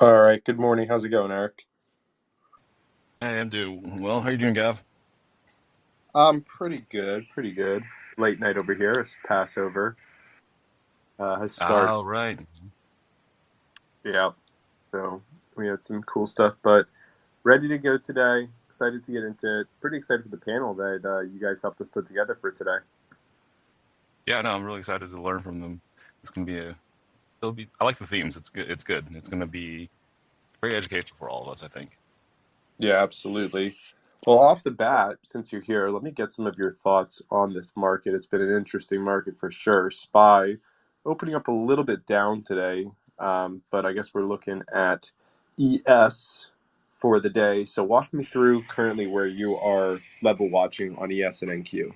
All right. Good morning. How's it going, Eric? Hey, I'm doing well. How are you doing, Gav? I'm pretty good. Pretty good. Late night over here. It's Passover. Has started. All right. Yeah. So we had some cool stuff, but ready to go today. Excited to get into it. Pretty excited for the panel that you guys helped us put together for today. Yeah, no, I'm really excited to learn from them. It's gonna be a, it'll be. I like the themes. It's good. It's good. It's gonna be very educational for all of us, I think. Yeah, absolutely. Well, off the bat, since you're here, let me get some of your thoughts on this market. It's been an interesting market for sure. SPY opening up a little bit down today, but I guess we're looking at ES for the day. So walk me through currently where you are level watching on ES and NQ.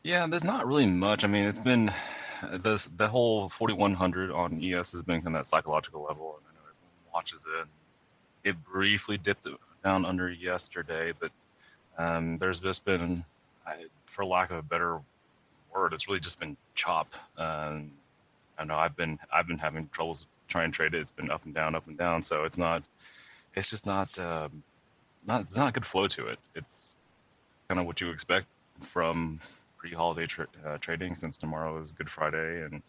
Yeah, there's not really much. I mean, it's been this the whole 4100 on ES has been kind of that psychological level, and I know everyone watches it. It briefly dipped down under yesterday, but there's just been, for lack of a better word, it's really just been chop. I know I've been having troubles trying to trade it. It's been up and down, up and down. So it's just not it's not a good flow to it. It's kind of what you expect from pre-holiday trading, since tomorrow is Good Friday, and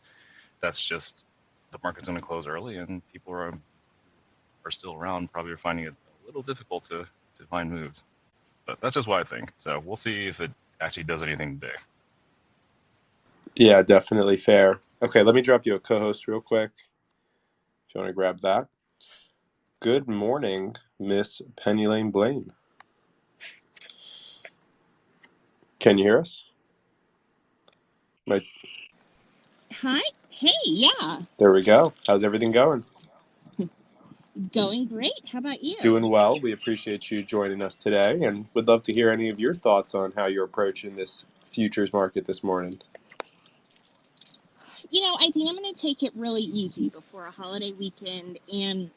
that's just the market's going to close early, and people are still around. Probably are finding it a little difficult to find moves. But that's just what I think. So we'll see if it actually does anything today. Yeah, definitely fair. Okay, let me drop you a co-host real quick if you want to grab that. Good morning, Miss Penny Lane Blaine. Can you hear us? My, Hi. Hey, yeah. there we go. How's everything going? Going great. How about you? Doing well. We appreciate you joining us today and would love to hear any of your thoughts on how you're approaching this futures market this morning. I think I'm going to take it really easy before a holiday weekend. And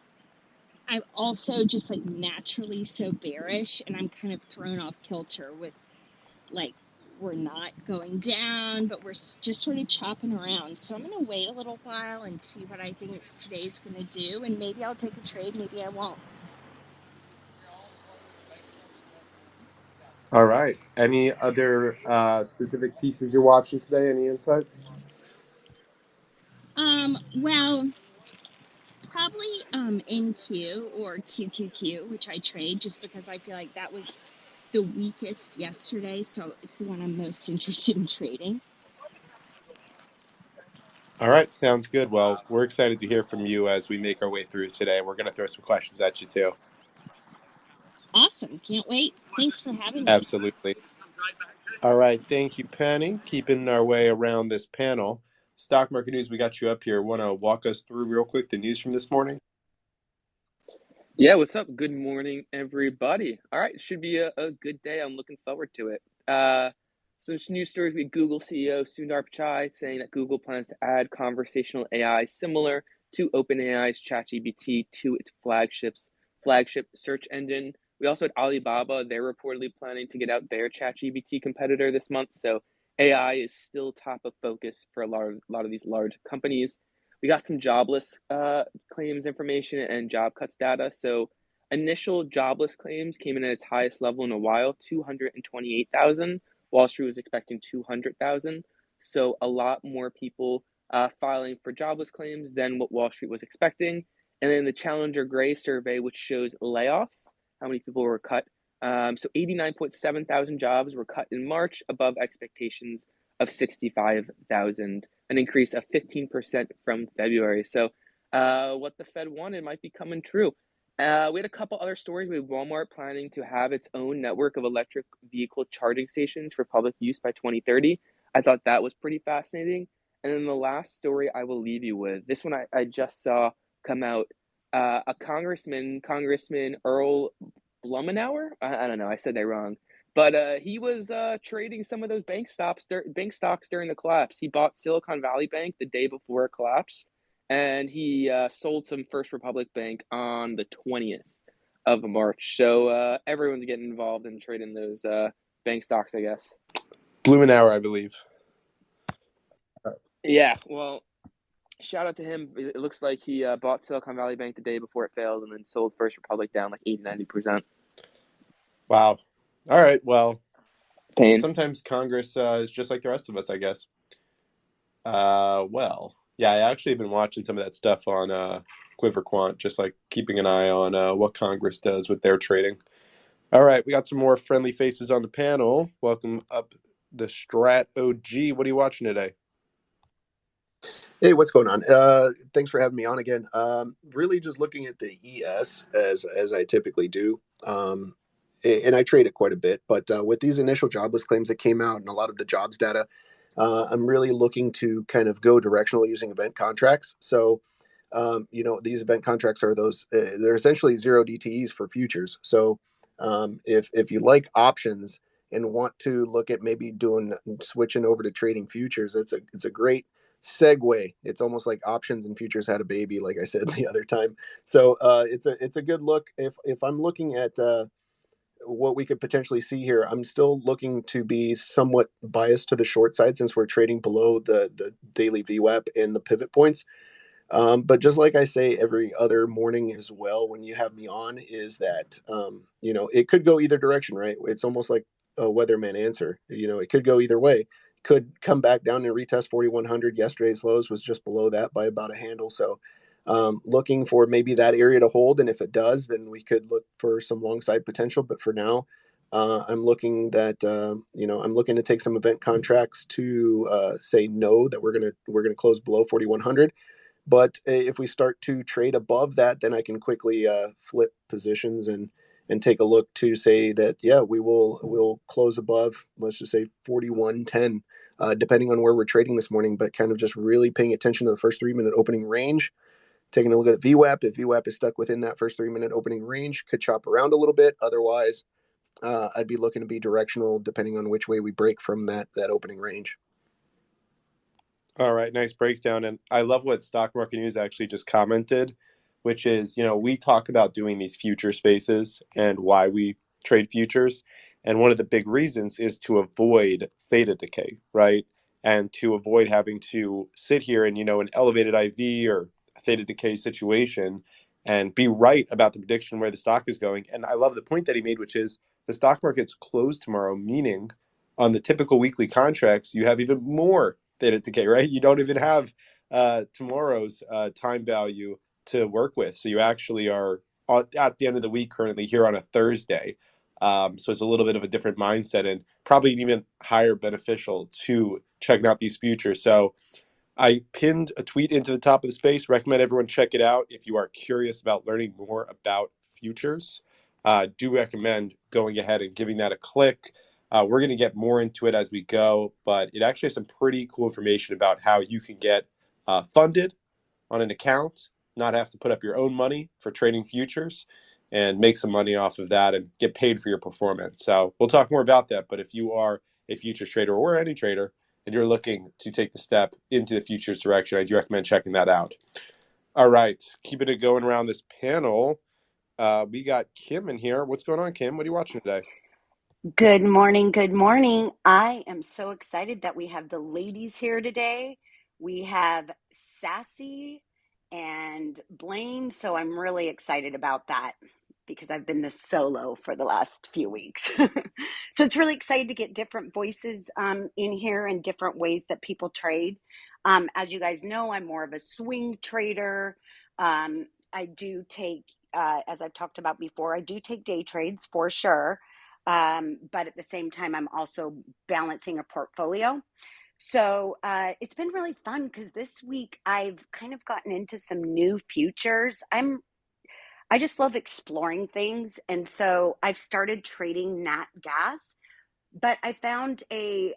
I'm also just like naturally so bearish, and I'm kind of thrown off kilter with like, we're not going down, but we're just sort of chopping around. So I'm going to wait a little while and see what I think today's going to do. And maybe I'll take a trade, maybe I won't. All right. Any other specific pieces you're watching today? Any insights? Well, probably NQ or QQQ, which I trade just because I feel like that was the weakest yesterday, so it's the one I'm most interested in trading. All right. Sounds good. Well, we're excited to hear from you as we make our way through today. We're going to throw some questions at you too. Awesome. Can't wait. Thanks for having me. Absolutely. All right. Thank you, Penny. Keeping our way around this panel. Stock market news, we got you up here. Want to walk us through real quick the news from this morning? Yeah, what's up? Good morning, everybody. All right, should be a good day. I'm looking forward to it. Some news stories with Google CEO Sundar Pichai saying that Google plans to add conversational AI similar to OpenAI's ChatGPT to its flagship search engine. We also had Alibaba. They're reportedly planning to get out their ChatGPT competitor this month. So AI is still top of focus for a lot of these large companies. We got some jobless claims information and job cuts data. So initial jobless claims came in at its highest level in a while, 228,000. Wall Street was expecting 200,000. So a lot more people filing for jobless claims than what Wall Street was expecting. And then the Challenger Gray survey, which shows layoffs, how many people were cut. So 89.7 thousand jobs were cut in March, above expectations of 65,000, an increase of 15% from February. So what the Fed wanted might be coming true. We had a couple other stories with Walmart planning to have its own network of electric vehicle charging stations for public use by 2030. I thought that was pretty fascinating. And then the last story I will leave you with, this one I just saw come out. A Congressman Earl Blumenauer, I don't know, I said that wrong, but he was trading some of those bank stocks during the collapse. He bought Silicon Valley Bank the day before it collapsed, and he sold some First Republic Bank on the 20th of March. So everyone's getting involved in trading those bank stocks, I guess. Blumenauer, I believe. Yeah, well, shout out to him. It looks like he bought Silicon Valley Bank the day before it failed and then sold First Republic down like 80-90%. Wow. All right. Well, Pain. sometimes Congress is just like the rest of us, I guess. Well, yeah, I actually have been watching some of that stuff on Quiver Quant, just like keeping an eye on what Congress does with their trading. All right, we got some more friendly faces on the panel. Welcome up the Strat OG. What are you watching today? Hey, what's going on? Thanks for having me on again. Really just looking at the ES as I typically do. And I trade it quite a bit, but with these initial jobless claims that came out and a lot of the jobs data, I'm really looking to kind of go directional using event contracts. So, these event contracts are they're essentially zero DTEs for futures. So, if you like options and want to look at maybe switching over to trading futures, it's a great segue. It's almost like options and futures had a baby, like I said the other time. So it's a good look. If I'm looking at what we could potentially see here, I'm still looking to be somewhat biased to the short side since we're trading below the daily VWAP and the pivot points. But just like I say every other morning as well, when you have me on, is that it could go either direction, right? It's almost like a weatherman answer. It could go either way. Could come back down and retest 4,100. Yesterday's lows was just below that by about a handle. So looking for maybe that area to hold, and if it does, then we could look for some long side potential. But for now, I'm looking to take some event contracts to say no, that we're gonna close below 4,100. But if we start to trade above that, then I can quickly flip positions and take a look to say that, yeah, we'll close above, let's just say 41.10, depending on where we're trading this morning. But kind of just really paying attention to the first 3-minute opening range, taking a look at VWAP. If VWAP is stuck within that first 3-minute opening range, could chop around a little bit. Otherwise, I'd be looking to be directional depending on which way we break from that opening range. All right, nice breakdown. And I love what Stock Market News actually just commented, which is, we talk about doing these future spaces and why we trade futures. And one of the big reasons is to avoid theta decay, right? And to avoid having to sit here in, an elevated IV or a theta decay situation and be right about the prediction where the stock is going. And I love the point that he made, which is the stock market's closed tomorrow, meaning on the typical weekly contracts, you have even more theta decay, right? You don't even have tomorrow's time value to work with. So you actually are at the end of the week currently here on a Thursday. So it's a little bit of a different mindset and probably even higher beneficial to checking out these futures. So I pinned a tweet into the top of the space. Recommend everyone check it out if you are curious about learning more about futures. Do recommend going ahead and giving that a click. We're going to get more into it as we go, but it actually has some pretty cool information about how you can get funded on an account, not have to put up your own money for trading futures, and make some money off of that and get paid for your performance. So we'll talk more about that. But if you are a futures trader or any trader and you're looking to take the step into the futures direction, I do recommend checking that out. All right, keeping it going around this panel. We got Kim in here. What's going on, Kim? What are you watching today? Good morning. Good morning. I am so excited that we have the ladies here today. We have Sassy and Blaine. So I'm really excited about that because I've been the solo for the last few weeks. So it's really excited to get different voices in here and different ways that people trade. As you guys know, I'm more of a swing trader. I do take, as I've talked about before, I do take day trades for sure. But at the same time, I'm also balancing a portfolio. So it's been really fun because this week I've kind of gotten into some new futures. I just love exploring things. And so I've started trading nat gas, but I found a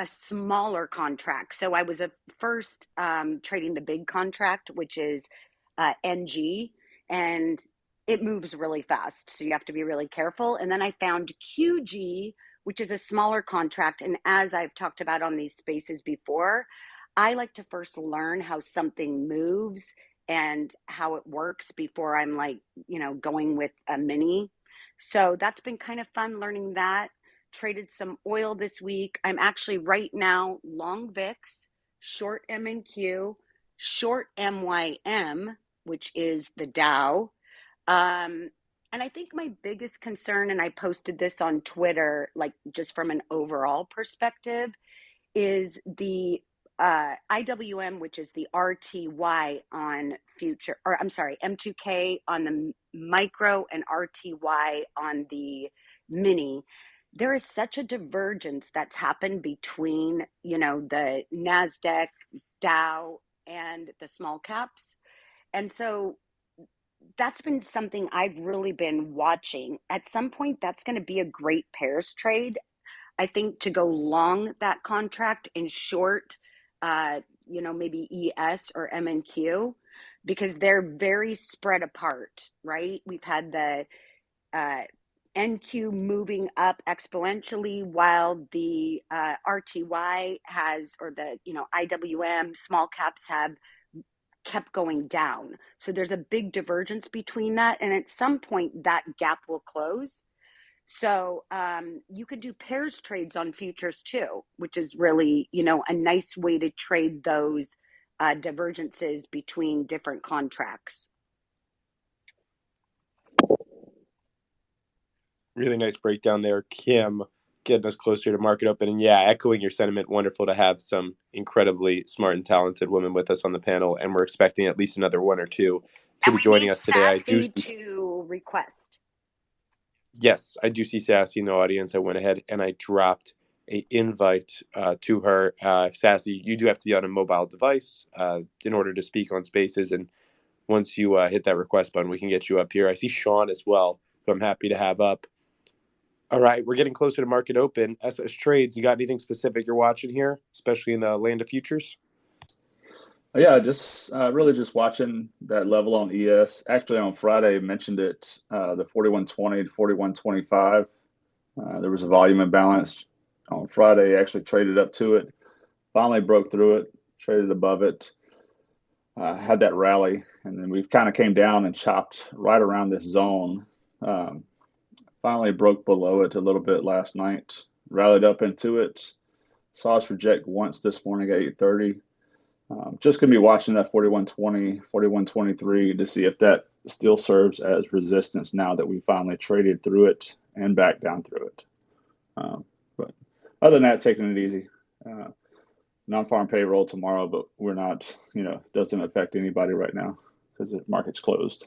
smaller contract. So I was first trading the big contract, which is NG, and it moves really fast. So you have to be really careful. And then I found QG, which is a smaller contract. And as I've talked about on these spaces before, I like to first learn how something moves and how it works before I'm going with a mini. So that's been kind of fun learning that. Traded some oil this week. I'm actually right now long VIX, short MNQ, short MYM, which is the Dow. And I think my biggest concern, and I posted this on Twitter, like just from an overall perspective, is the IWM, which is the RTY on future, or I'm sorry, M2K on the micro and RTY on the mini. There is such a divergence that's happened between, the NASDAQ, Dow, and the small caps. And so that's been something I've really been watching. At some point, that's going to be a great pairs trade. I think to go long that contract and short, maybe ES or MNQ, because they're very spread apart, right? We've had the NQ moving up exponentially while the RTY has, or the, IWM small caps have kept going down. So there's a big divergence between that. And at some point that gap will close. So you can do pairs trades on futures too, which is really, a nice way to trade those divergences between different contracts. Really nice breakdown there, Kim, getting us closer to market open. And yeah, echoing your sentiment, wonderful to have some incredibly smart and talented women with us on the panel. And we're expecting at least another one or two to be joining us today. I do to request. Yes, I do see Sassy in the audience. I went ahead and I dropped an invite to her. Sassy, you do have to be on a mobile device in order to speak on Spaces. And once you hit that request button, we can get you up here. I see Sean as well, who I'm happy to have up. All right, we're getting closer to market open. SS Trades, you got anything specific you're watching here, especially in the land of futures? Yeah, just really just watching that level on ES. Actually, on Friday, I mentioned it, the 4120 to 4125. There was a volume imbalance. On Friday, actually traded up to it, finally broke through it, traded above it, had that rally, and then we've kind of came down and chopped right around this zone. Finally broke below it a little bit last night, rallied up into it, saw us reject once this morning at 8:30. Just going to be watching that 4120, 4123 to see if that still serves as resistance now that we finally traded through it and back down through it. But other than that, taking it easy. Non-farm payroll tomorrow, but we're not, doesn't affect anybody right now because the market's closed.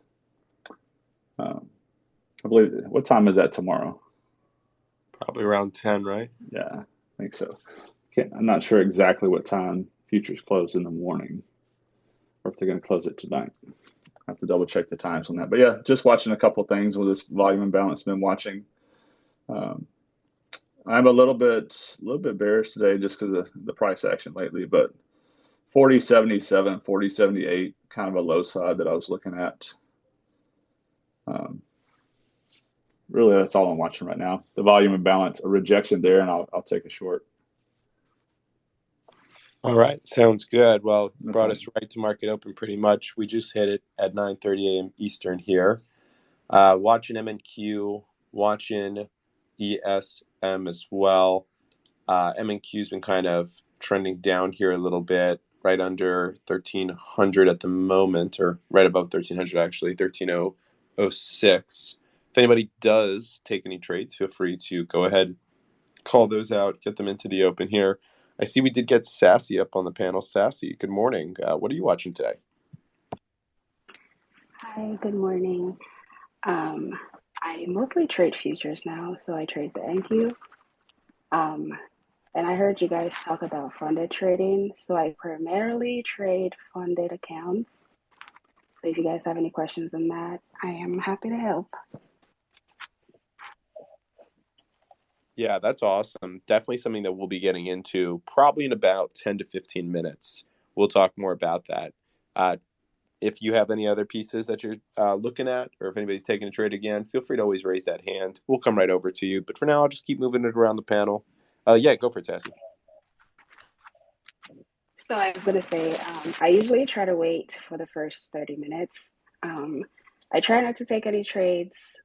I believe, what time is that tomorrow? Probably around 10, right? Yeah, I think so. I'm not sure exactly what time futures close in the morning or if they're going to close it tonight. I have to double check the times on that. But yeah, just watching a couple things with this volume imbalance. Been watching. I'm a little bit bearish today just because of the price action lately, but 40.77, 40.78, kind of a low side that I was looking at. Really, that's all I'm watching right now. The volume imbalance, a rejection there, and I'll take a short. All right, sounds good. Well, brought us right to market open pretty much. We just hit it at 9:30 a.m. Eastern here. Watching MNQ, watching ESM as well. MNQ's been kind of trending down here a little bit, right under 1300 at the moment, or right above 1300 actually, 1306. If anybody does take any trades, feel free to go ahead, call those out, get them into the open here. I see we did get Sassy up on the panel. Sassy, good morning. What are you watching today? Hi, good morning. I mostly trade futures now, so I trade the NQ. And I heard you guys talk about funded trading, so I primarily trade funded accounts. So if you guys have any questions on that, I am happy to help. Yeah, that's awesome. Definitely something that we'll be getting into probably in about 10 to 15 minutes. We'll talk more about that. If you have any other pieces that you're looking at, or if anybody's taking a trade again, feel free to always raise that hand. We'll come right over to you. But for now, I'll just keep moving it around the panel. Yeah, go for it, Sassy. So I was going to say, I usually try to wait for the first 30 minutes. I try not to take any trades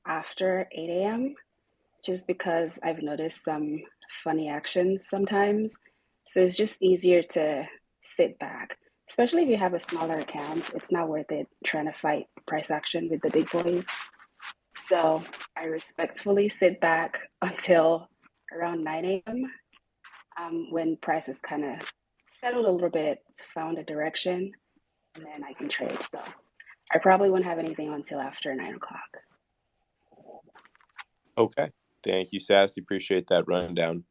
after 8 a.m. just because I've noticed some funny actions sometimes. So it's just easier to sit back. especially if you have a smaller account, it's not worth it trying to fight price action with the big boys. So I respectfully sit back until around 9 a.m. When prices kind of settled a little bit, found a direction, and then I can trade. So I probably won't have anything until after 9 o'clock. Okay. Thank you, Sassy. Appreciate that rundown.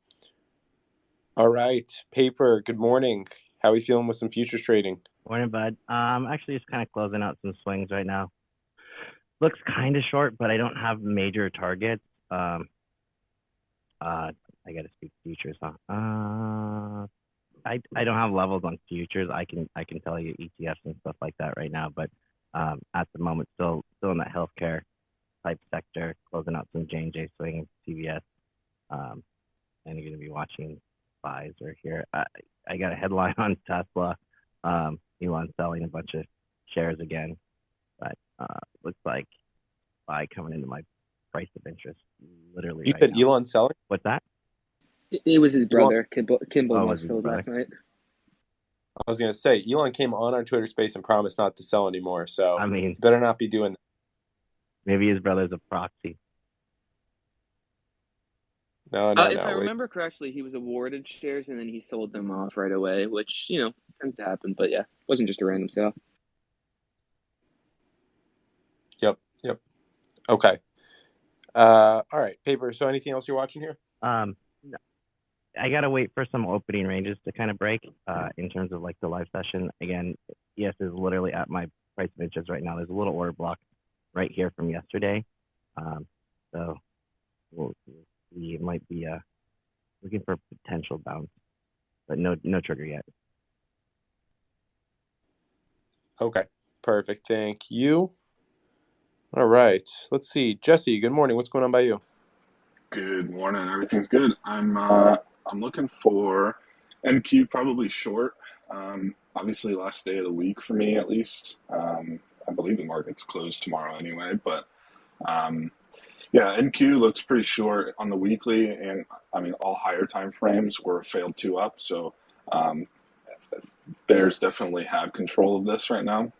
All right. Paper, good morning. How are we feeling with some futures trading? Morning, bud. Actually just kind of closing out some swings right now. Looks kind of short, but I don't have major targets. I got to speak futures, huh? I don't have levels on futures. I can tell you ETFs and stuff like that right now, but at the moment, still in that healthcare type sector, closing out some J&J swing, CVS, and you're going to be watching Pfizer here. I got a headline on Tesla. Elon selling a bunch of shares again, but looks like buy coming into my price of interest literally You right said now. Elon selling? What's that? It was his Elon, brother, Kimball Oh, was Musk, his sold brother? last night. I was going to say, Elon came on our Twitter space and promised not to sell anymore. So I mean, better not be doing that. maybe his brother's a proxy. No. If I Wait. remember correctly, he was awarded shares and then he sold them off right away, which, tends to happen. But yeah, wasn't just a random sale. Yep. Okay. All right, Paper. So anything else you're watching here? No. I gotta wait for some opening ranges to kind of break in terms of like the live session. Again, ES is literally at my price of interest right now. There's a little order block right here from yesterday, so we might be looking for potential bounce, but no trigger yet. Okay, perfect. Thank you. All right, let's see, Jesse. Good morning. What's going on by you? Good morning. Everything's good. I'm looking for NQ, probably short. Obviously, last day of the week for me, at least. I believe the market's closed tomorrow anyway, but yeah, NQ looks pretty short on the weekly, and I mean all higher time frames were failed 2 up. So bears definitely have control of this right now.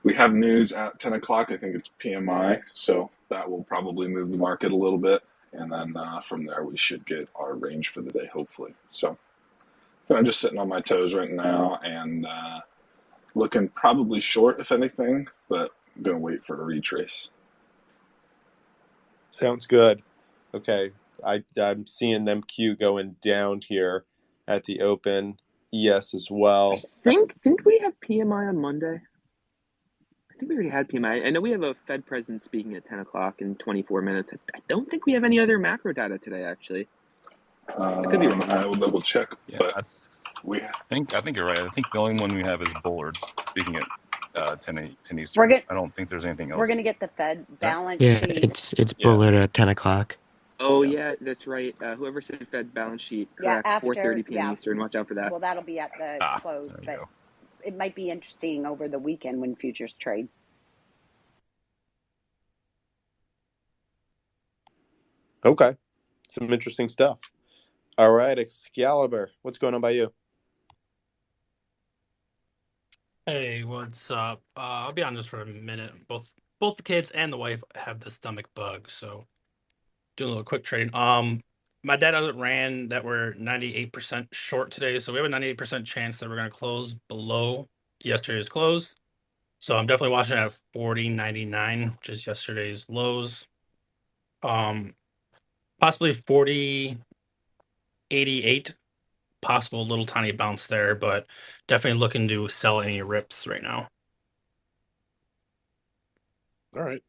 We have news at 10 o'clock. I think it's PMI, so that will probably move the market a little bit. And then from there, we should get our range for the day, hopefully. So I'm just sitting on my toes right now and looking probably short, if anything, but I'm going to wait for a retrace. Sounds good. Okay, I'm seeing them Q going down here at the open. ES as well. Didn't we have PMI on Monday? I think we already had PMI. I know we have a Fed president speaking at 10 o'clock in 24 minutes. I don't think we have any other macro data today, actually. I could be wrong. I will double check, Yeah, but I think you're right. I think the only one we have is Bullard speaking at 10 We're Eastern. gonna I don't think there's anything we're else. gonna get the Fed balance Yeah, sheet. it's Yeah. Bullard at 10 o'clock. Oh, yeah, that's right. Whoever said Fed's balance sheet, correct. Yeah, 4:30 after p.m. Eastern. Watch out for that. Well, that'll be at the close, There you but go. it might be interesting over the weekend when futures trade. Okay, some interesting stuff. All right, Excalibur, what's going on by you? Hey, what's up? I'll be on this for a minute. Both the kids and the wife have the stomach bug, so doing a little quick trading. My dad ran that we're 98% short today, so we have a 98% chance that we're going to close below yesterday's close. So I'm definitely watching at 40.99, which is yesterday's lows. Possibly 40.88. Possible little tiny bounce there, but definitely looking to sell any rips right now. All right.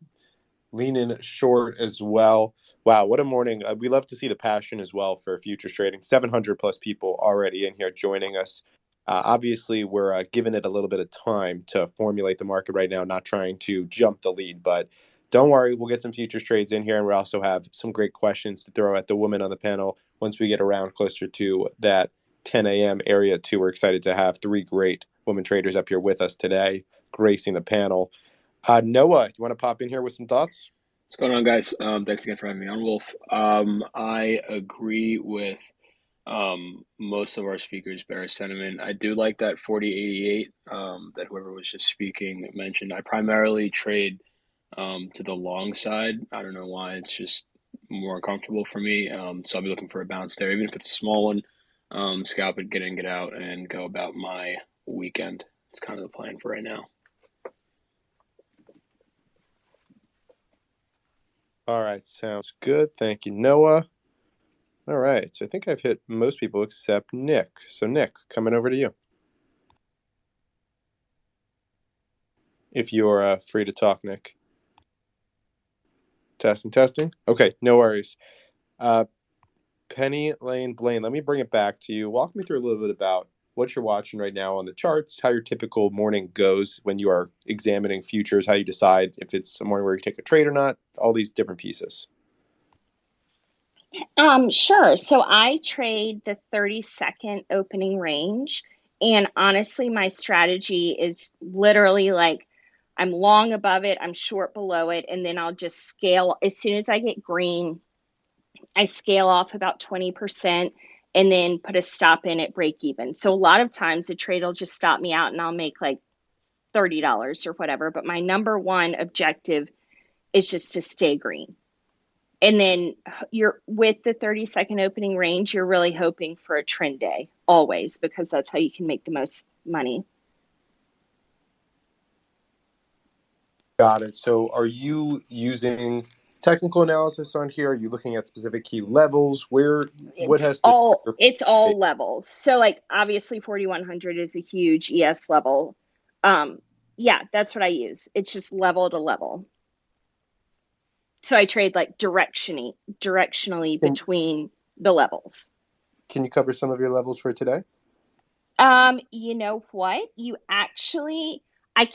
Lean in short as well. Wow, what a morning. We love to see the passion as well for futures trading. 700 plus people already in here joining us. Obviously, we're giving it a little bit of time to formulate the market right now, not trying to jump the lead. But don't worry, we'll get some futures trades in here. And we also have some great questions to throw at the women on the panel once we get around closer to that 10 a.m. area, too. We're excited to have 3 great women traders up here with us today, gracing the panel. Noah, you want to pop in here with some thoughts? What's going on, guys? Thanks again for having me on, Wolf. I agree with most of our speakers bear sentiment. I do like that 4088 that whoever was just speaking mentioned. I primarily trade to the long side. I don't know why. It's just more comfortable for me. So I'll be looking for a bounce there, even if it's a small one. Scalp it, get in, get out, and go about my weekend. It's kind of the plan for right now. All right, sounds good. Thank you, Noah. All right, so I think I've hit most people except Nick. So Nick, coming over to you. If you're free to talk, Nick. Testing. Okay, no worries. Penny, Lane, Blaine, let me bring it back to you. Walk me through a little bit about what you're watching right now on the charts, how your typical morning goes when you are examining futures, how you decide if it's a morning where you take a trade or not, all these different pieces. Sure. So I trade the 30-second opening range. And honestly, my strategy is literally like I'm long above it, I'm short below it, and then I'll just scale. As soon as I get green, I scale off about 20% and then put a stop in at break even. So a lot of times a trade will just stop me out and I'll make like $30 or whatever. But my number one objective is just to stay green. And then you're with the 30-second opening range, you're really hoping for a trend day always, because that's how you can make the most money. Got it. So are you using technical analysis on here? Are you looking at specific key levels? It's all levels. So like obviously 4100 is a huge ES level. Yeah, that's what I use. It's just level to level. So I trade like directionally between the levels. Can you cover some of your levels for today? You know what? I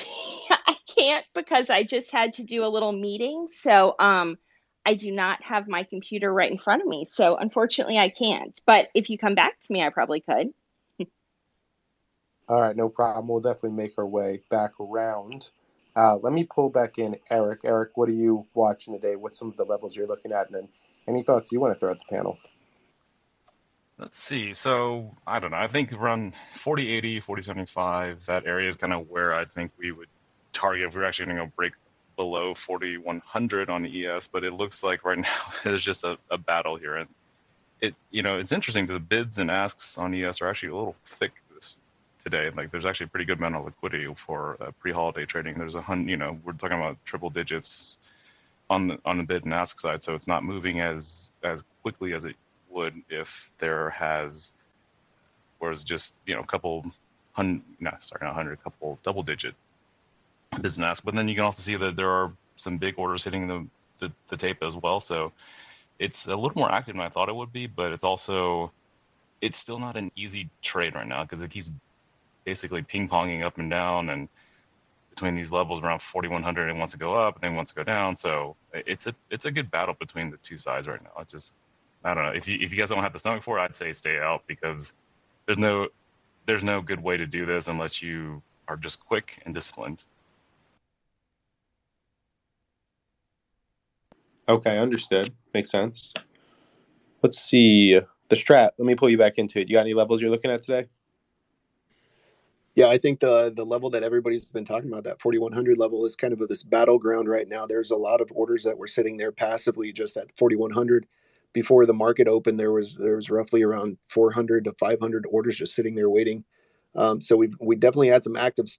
can't because I just had to do a little meeting. So I do not have my computer right in front of me. So unfortunately I can't. But if you come back to me, I probably could. All right, no problem. We'll definitely make our way back around. Let me pull back in Eric. Eric, what are you watching today? What's some of the levels you're looking at? And then any thoughts you want to throw at the panel? Let's see. So I don't know. I think around 4080, 4075, that area is kind of where I think we would target if we're actually going to go break below 4100 on the ES. But it looks like right now there's just a battle here. And it's interesting that the bids and asks on ES are actually a little thick today. Like there's actually a pretty good amount of liquidity for pre-holiday trading. There's we're talking about triple digits on the bid and ask side, so it's not moving as quickly as it would if whereas just a couple double digit bids and ask. But then you can also see that there are some big orders hitting the tape as well. So it's a little more active than I thought it would be, but it's still not an easy trade right now because it keeps basically ping-ponging up and down and between these levels around 4100 and wants to go up and then wants to go down. So it's a good battle between the two sides right now. I don't know. If you guys don't have the stomach for it, I'd say stay out because there's no good way to do this unless you are just quick and disciplined. Okay, understood. Makes sense. Let's see. The strat, let me pull you back into it. You got any levels you're looking at today? Yeah, I think the level that everybody's been talking about, that 4100 level, is kind of this battleground right now. There's a lot of orders that were sitting there passively just at 4100. Before the market opened, there was roughly around 400 to 500 orders just sitting there waiting. So we definitely had some active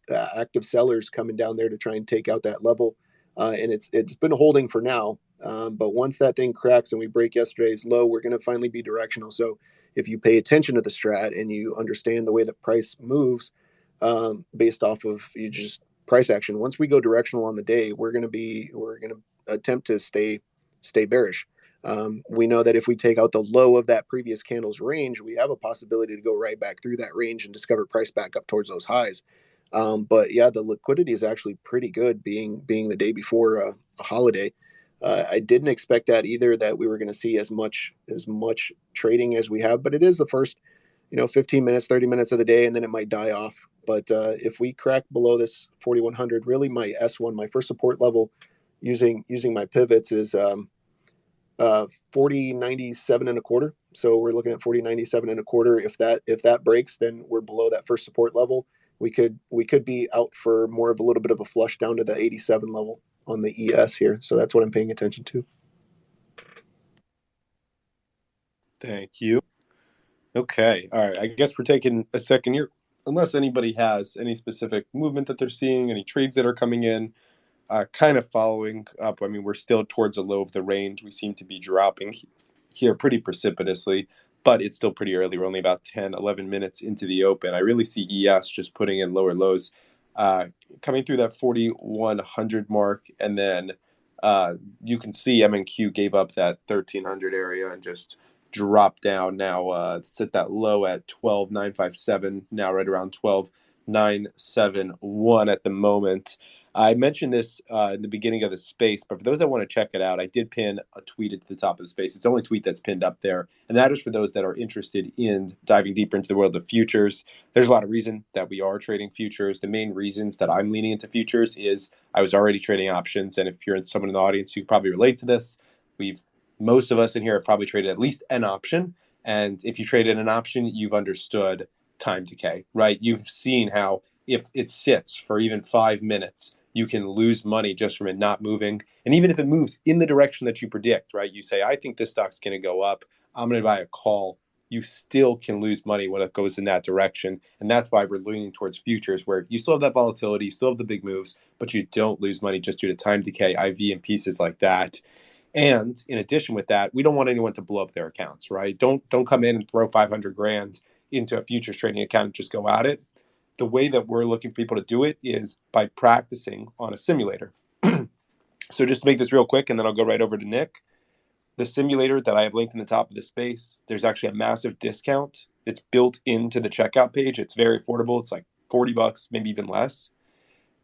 sellers coming down there to try and take out that level, and it's been holding for now. But once that thing cracks and we break yesterday's low, we're going to finally be directional. So if you pay attention to the strat and you understand the way the price moves, based off of you just price action. Once we go directional on the day, we're going to attempt to stay bearish. We know that if we take out the low of that previous candle's range, we have a possibility to go right back through that range and discover price back up towards those highs. But yeah, the liquidity is actually pretty good being the day before a holiday. I didn't expect that either, that we were going to see as much trading as we have, but it is the first 15 minutes, 30 minutes of the day, and then it might die off. But if we crack below this 4100, really my S1, my first support level using my pivots is 40.97 and a quarter. So we're looking at 40.97 and a quarter. If that breaks, then we're below that first support level. We could be out for more of a little bit of a flush down to the 87 level on the ES here. So that's what I'm paying attention to. Thank you. Okay. All right. I guess we're taking a second here. Unless anybody has any specific movement that they're seeing, any trades that are coming in, kind of following up. I mean, we're still towards the low of the range. We seem to be dropping here pretty precipitously, but it's still pretty early. We're only about 10, 11 minutes into the open. I really see ES just putting in lower lows, coming through that 4,100 mark. And then you can see MNQ gave up that 1,300 area and just dropped down. Now it's at that low at 12,957, now right around 12,971 at the moment. I mentioned this in the beginning of the space, but for those that want to check it out, I did pin a tweet at the top of the space. It's the only tweet that's pinned up there, and that is for those that are interested in diving deeper into the world of futures. There's a lot of reason that we are trading futures. The main reasons that I'm leaning into futures is I was already trading options, and if you're someone in the audience, you can probably relate to this. Most of us in here have probably traded at least an option, and if you traded an option, you've understood time decay, right? You've seen how if it sits for even 5 minutes, you can lose money just from it not moving. And even if it moves in the direction that you predict, right? You say, I think this stock's going to go up. I'm going to buy a call. You still can lose money when it goes in that direction. And that's why we're leaning towards futures, where you still have that volatility, you still have the big moves, but you don't lose money just due to time decay, IV, and pieces like that. And in addition with that, we don't want anyone to blow up their accounts, right? Don't come in and throw 500 grand into a futures trading account and just go at it. The way that we're looking for people to do it is by practicing on a simulator. So just to make this real quick, and then I'll go right over to Nick. The simulator that I have linked in the top of the space, there's actually a massive discount. It's built into the checkout page. It's very affordable. It's like $40, maybe even less.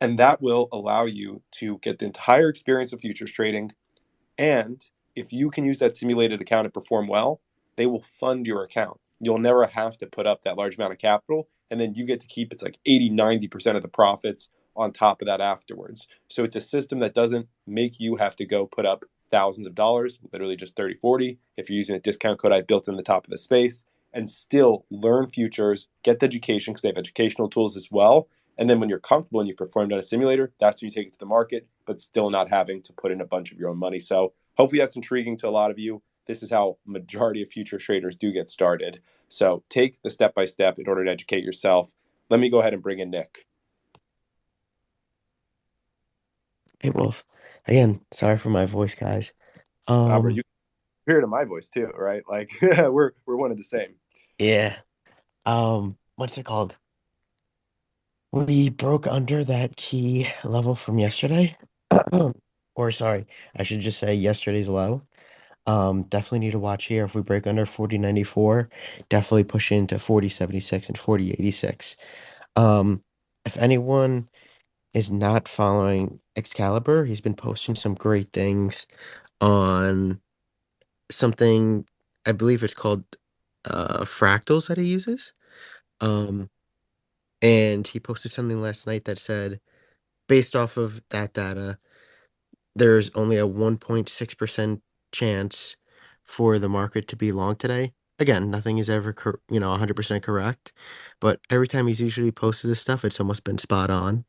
And that will allow you to get the entire experience of futures trading. And if you can use that simulated account and perform well, they will fund your account. You'll never have to put up that large amount of capital. And then you get to keep, it's like 80, 90% of the profits on top of that afterwards. So it's a system that doesn't make you have to go put up thousands of dollars, literally just 30, 40. If you're using a discount code I built in the top of the space, and still learn futures, get the education, because they have educational tools as well. And then when you're comfortable and you performed on a simulator, that's when you take it to the market, but still not having to put in a bunch of your own money. So hopefully that's intriguing to a lot of you. This is how majority of future traders do get started. So take the step-by-step in order to educate yourself. Let me go ahead and bring in Nick. Hey, Wolf. Again, sorry for my voice, guys. Albert, you hear it in my voice too, right? Like we're one of the same. Yeah. What's it called? We broke under that key level from yesterday. Or sorry, I should just say yesterday's low. Definitely need to watch here. If we break under 40.94, definitely push into 40.76 and 40.86. If anyone is not following Excalibur, he's been posting some great things on something, I believe it's called fractals that he uses. And he posted something last night that said, based off of that data, there's only a 1.6% chance for the market to be long today. Again, nothing is ever 100% correct, but every time he's usually posted this stuff, it's almost been spot on.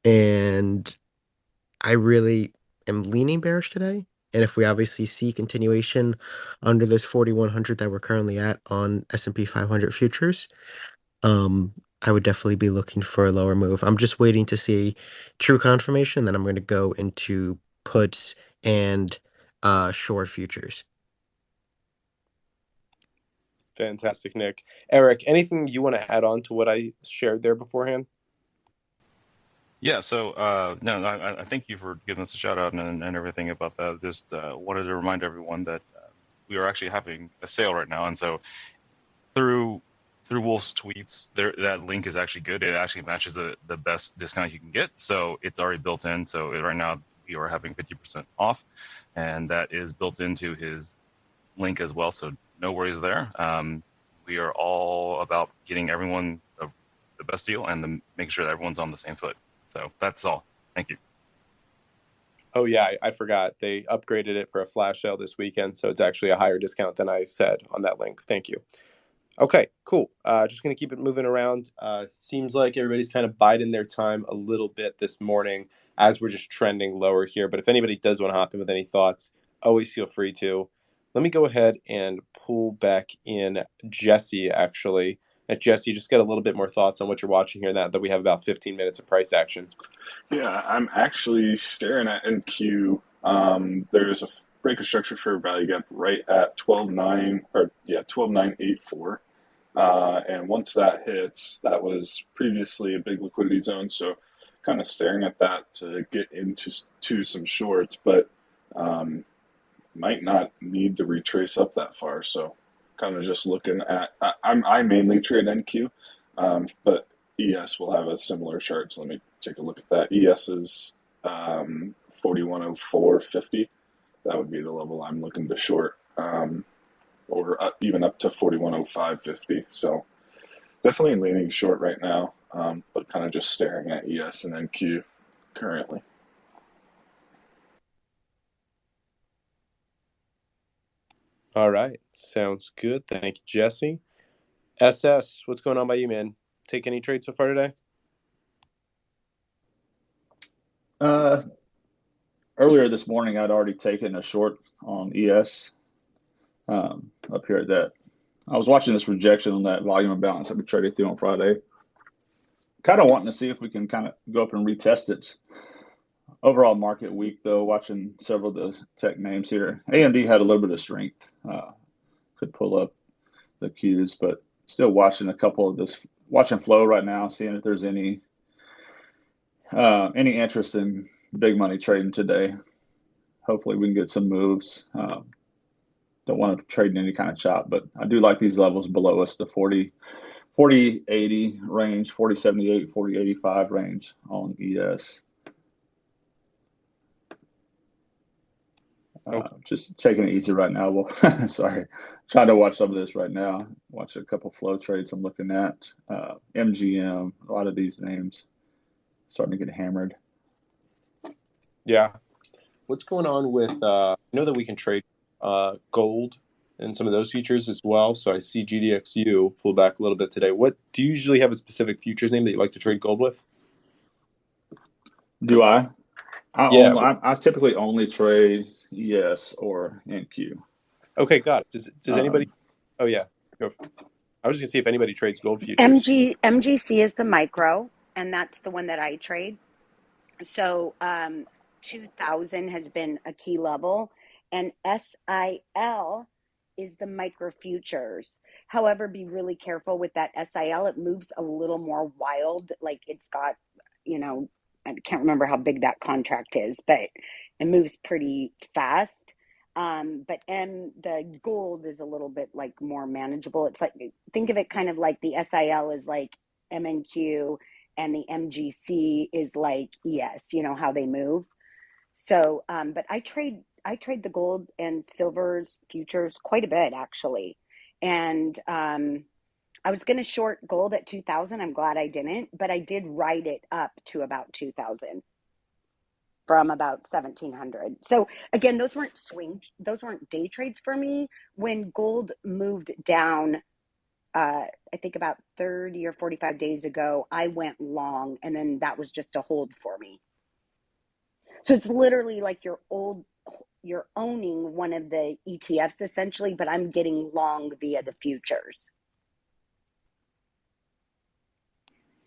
And I really am leaning bearish today. And if we obviously see continuation under this 4,100 that we're currently at on S&P 500 futures, I would definitely be looking for a lower move. I'm just waiting to see true confirmation. Then I'm going to go into puts and short futures. Fantastic, Nick. Eric, anything you want to add on to what I shared there beforehand? Yeah, so no, I thank you for giving us a shout out and everything about that. Just wanted to remind everyone that we are actually having a sale right now, and so through Wolf's tweets, that link is actually good. It actually matches the best discount you can get, so it's already built in. So right now we are having 50% off, and that is built into his link as well. So no worries there. We are all about getting everyone the best deal and making sure that everyone's on the same foot. So that's all. Thank you. Oh yeah, I forgot. They upgraded it for a flash sale this weekend, so it's actually a higher discount than I said on that link. Thank you. Okay, cool. Just going to keep it moving around. Seems like everybody's kind of biding their time a little bit this morning as we're just trending lower here. But if anybody does want to hop in with any thoughts, always feel free to. Let me go ahead and pull back in Jesse, actually. Jesse, just get a little bit more thoughts on what you're watching here, that we have about 15 minutes of price action. Yeah, I'm actually staring at NQ. There's a break of structure for value gap right at 12.984. And once that hits, that was previously a big liquidity zone. So kind of staring at that to get into some shorts, but might not need to retrace up that far. So kind of just looking at, I mainly trade NQ, but ES will have a similar chart. So let me take a look at that. ES is 4104.50. That would be the level I'm looking to short, or even up to 4105.50. So definitely leaning short right now, but kind of just staring at ES and NQ currently. All right. Sounds good. Thank you, Jesse. SS, what's going on by you, man? Take any trades so far today? Earlier this morning, I'd already taken a short on ES up here at that. I was watching this rejection on that volume imbalance that we traded through on Friday. Kind of wanting to see if we can kind of go up and retest it. Overall market weak, though, watching several of the tech names here. AMD had a little bit of strength. Could pull up the cues, but still watching a couple of this, watching flow right now, seeing if there's any interest in big money trading today. Hopefully we can get some moves. Don't want to trade in any kind of chop, but I do like these levels below us, the 40-80 range, 40-78, 40-85 range on ES. Just taking it easy right now. Well, sorry, trying to watch some of this right now. Watch a couple flow trades I'm looking at. MGM, a lot of these names starting to get hammered. Yeah. What's going on with, I know that we can trade gold and some of those futures as well. So I see GDXU pull back a little bit today. What do you usually have a specific futures name that you like to trade gold with? Do I? Yeah. I typically only trade ES or NQ. Okay, got it. Does anybody? Oh yeah. Go. I was just gonna see if anybody trades gold futures. MGC is the micro, and that's the one that I trade. So 2000 has been a key level, and SIL is the micro futures. However, be really careful with that SIL. It moves a little more wild. Like it's got, I can't remember how big that contract is, but it moves pretty fast. But the gold is a little bit like more manageable. It's like, think of it kind of like the SIL is like MNQ and the MGC is like ES, how they move. So, but I trade the gold and silvers futures quite a bit actually. And, I was going to short gold at 2000. I'm glad I didn't, but I did ride it up to about 2000 from about 1700. So again, those weren't day trades for me. When gold moved down, I think about 30 or 45 days ago, I went long, and then that was just a hold for me. So it's literally like you're owning one of the ETFs essentially, but I'm getting long via the futures.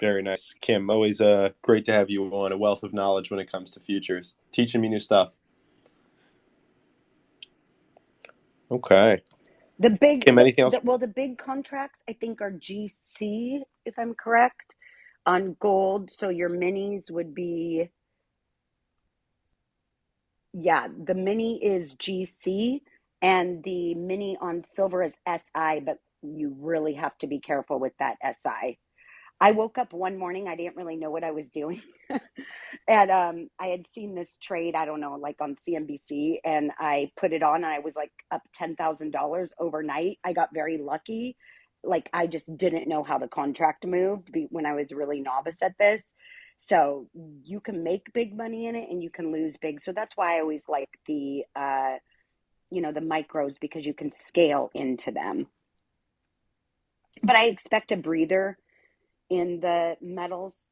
Very nice. Kim, always great to have you on, a wealth of knowledge when it comes to futures. Teaching me new stuff. Okay. Kim, anything else? The big contracts, I think, are GC, if I'm correct, on gold. So your minis would be, the mini is GC, and the mini on silver is SI, but you really have to be careful with that SI. I woke up one morning, I didn't really know what I was doing. And I had seen this trade, I don't know, like on CNBC, and I put it on, and I was like up $10,000 overnight. I got very lucky. Like I just didn't know how the contract moved when I was really novice at this. So you can make big money in it and you can lose big. So that's why I always like the the micros, because you can scale into them. But I expect a breather in the metals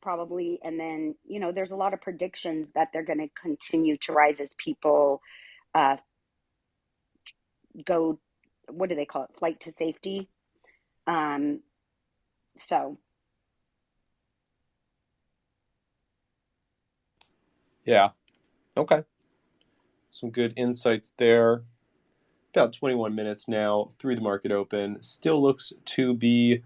probably. And then, there's a lot of predictions that they're going to continue to rise as people go, what do they call it? Flight to safety. So. Yeah. Okay. Some good insights there. About 21 minutes now through the market open. Still looks to be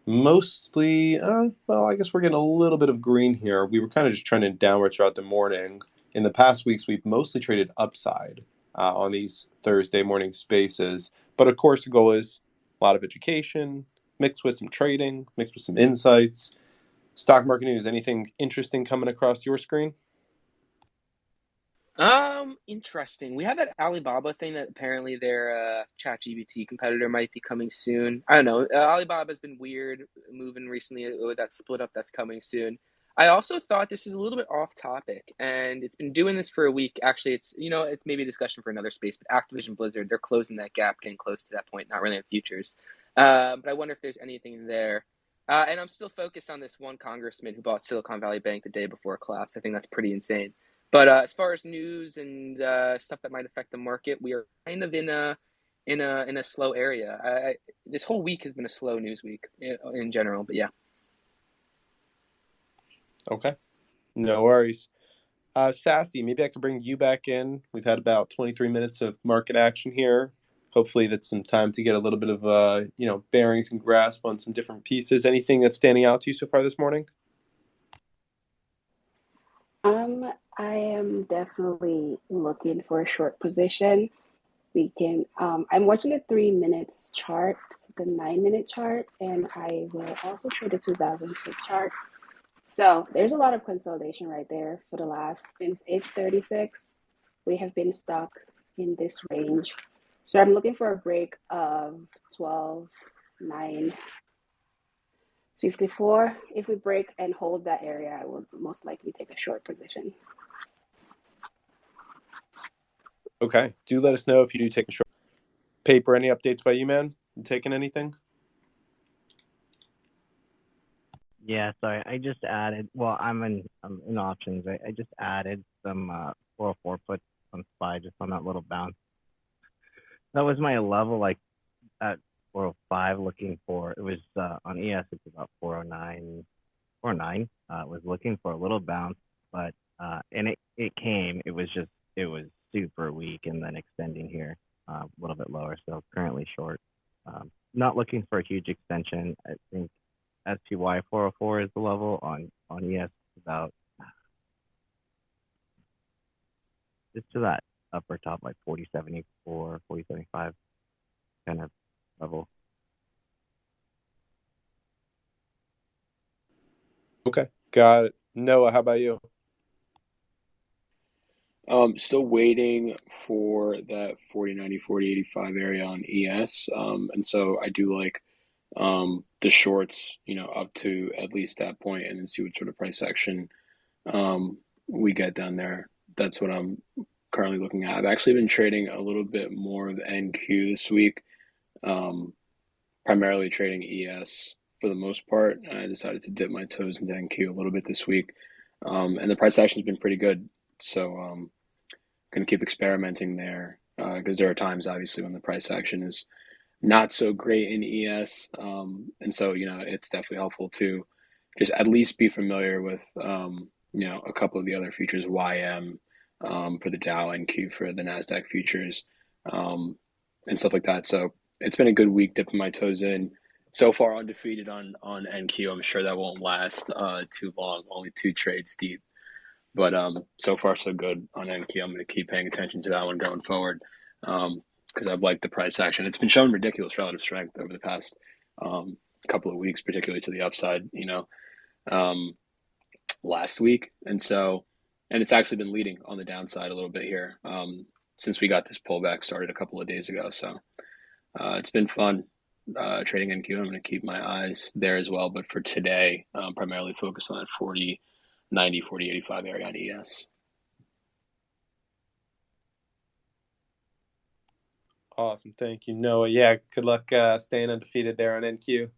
mostly, I guess we're getting a little bit of green here. We were kind of just trending downwards throughout the morning. In the past weeks, we've mostly traded upside on these Thursday morning spaces. But of course, the goal is a lot of education, mixed with some trading, mixed with some insights. Stock market news, anything interesting coming across your screen? Interesting. We have that Alibaba thing that apparently their ChatGPT competitor might be coming soon. I don't know. Alibaba's been weird moving recently with that split up that's coming soon. I also thought this is a little bit off topic, and it's been doing this for a week. Actually, it's maybe a discussion for another space, but Activision Blizzard, they're closing that gap, getting close to that point, not really in futures. But I wonder if there's anything there. And I'm still focused on this one congressman who bought Silicon Valley Bank the day before it collapsed. I think that's pretty insane. But as far as news and stuff that might affect the market, we are kind of in a slow area. This whole week has been a slow news week in general. But yeah. Okay, no worries. Sassy, maybe I could bring you back in. We've had about 23 minutes of market action here. Hopefully that's some time to get a little bit of bearings and grasp on some different pieces. Anything that's standing out to you so far this morning? I am definitely looking for a short position. I'm watching the 3 minutes chart, the 9-minute chart, and I will also trade the 2006 chart. So there's a lot of consolidation right there for the since 836. We have been stuck in this range. So I'm looking for a break of 12,954. If we break and hold that area, I will most likely take a short position. Okay. Do let us know if you do take a short paper. Any updates by you, man? You taking anything? Yeah, sorry. I just added. Well, I'm in options. I just added some 404 puts on SPY just on that little bounce. That was my level, like at 405. Looking for it was on ES. It's about 409. 409. Was looking for a little bounce, but and it came. It was super weak and then extending here a little bit lower. So currently short. Not looking for a huge extension. I think SPY 404 is the level on ES about just to that upper top, like 4074, 4075 kind of level. Okay, got it. Noah, how about you? Still waiting for that 4090, 4085 area on ES. And so I do like the shorts, up to at least that point, and then see what sort of price action we get down there. That's what I'm currently looking at. I've actually been trading a little bit more of NQ this week, primarily trading ES for the most part. I decided to dip my toes into NQ a little bit this week, and the price action's been pretty good. So going to keep experimenting there because there are times, obviously, when the price action is not so great in ES, and so it's definitely helpful to just at least be familiar with a couple of the other futures, YM for the Dow, NQ for the Nasdaq futures, and stuff like that. So it's been a good week dipping my toes in. So far undefeated on NQ. I'm sure that won't last too long. Only 2 trades deep, but so far so good on NQ. I'm going to keep paying attention to that one going forward. Because I've liked the price action. It's been showing ridiculous relative strength over the past couple of weeks, particularly to the upside, last week. And it's actually been leading on the downside a little bit here since we got this pullback started a couple of days ago. So it's been fun. trading NQ. I'm going to keep my eyes there as well. But for today, primarily focused on that 40.90, 40.85 area on ES. Awesome. Thank you, Noah. Yeah, good luck staying undefeated there on NQ.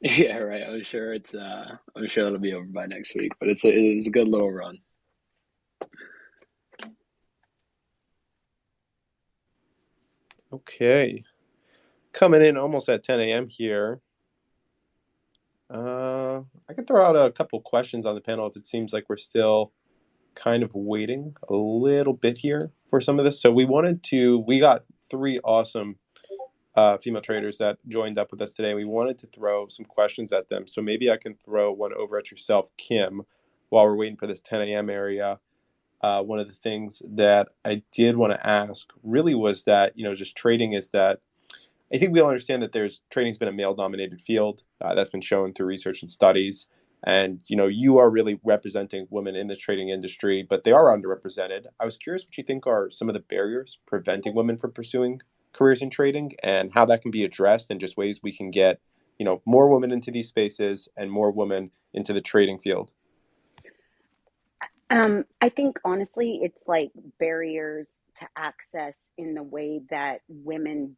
Yeah, right. I'm sure it'll be over by next week, but it's a good little run. Okay. Coming in almost at 10 a.m. here. I could throw out a couple questions on the panel if it seems like we're still kind of waiting a little bit here for some of this. So we got 3 awesome female traders that joined up with us today. We wanted to throw some questions at them. So maybe I can throw one over at yourself, Kim, while we're waiting for this 10 a.m. area. One of the things that I did want to ask really was that, just trading is that I think we all understand that trading's been a male-dominated field. That's been shown through research and studies. And, you are really representing women in the trading industry, but they are underrepresented. I was curious what you think are some of the barriers preventing women from pursuing careers in trading and how that can be addressed and just ways we can get, more women into these spaces and more women into the trading field. I think honestly, it's like barriers to access in the way that women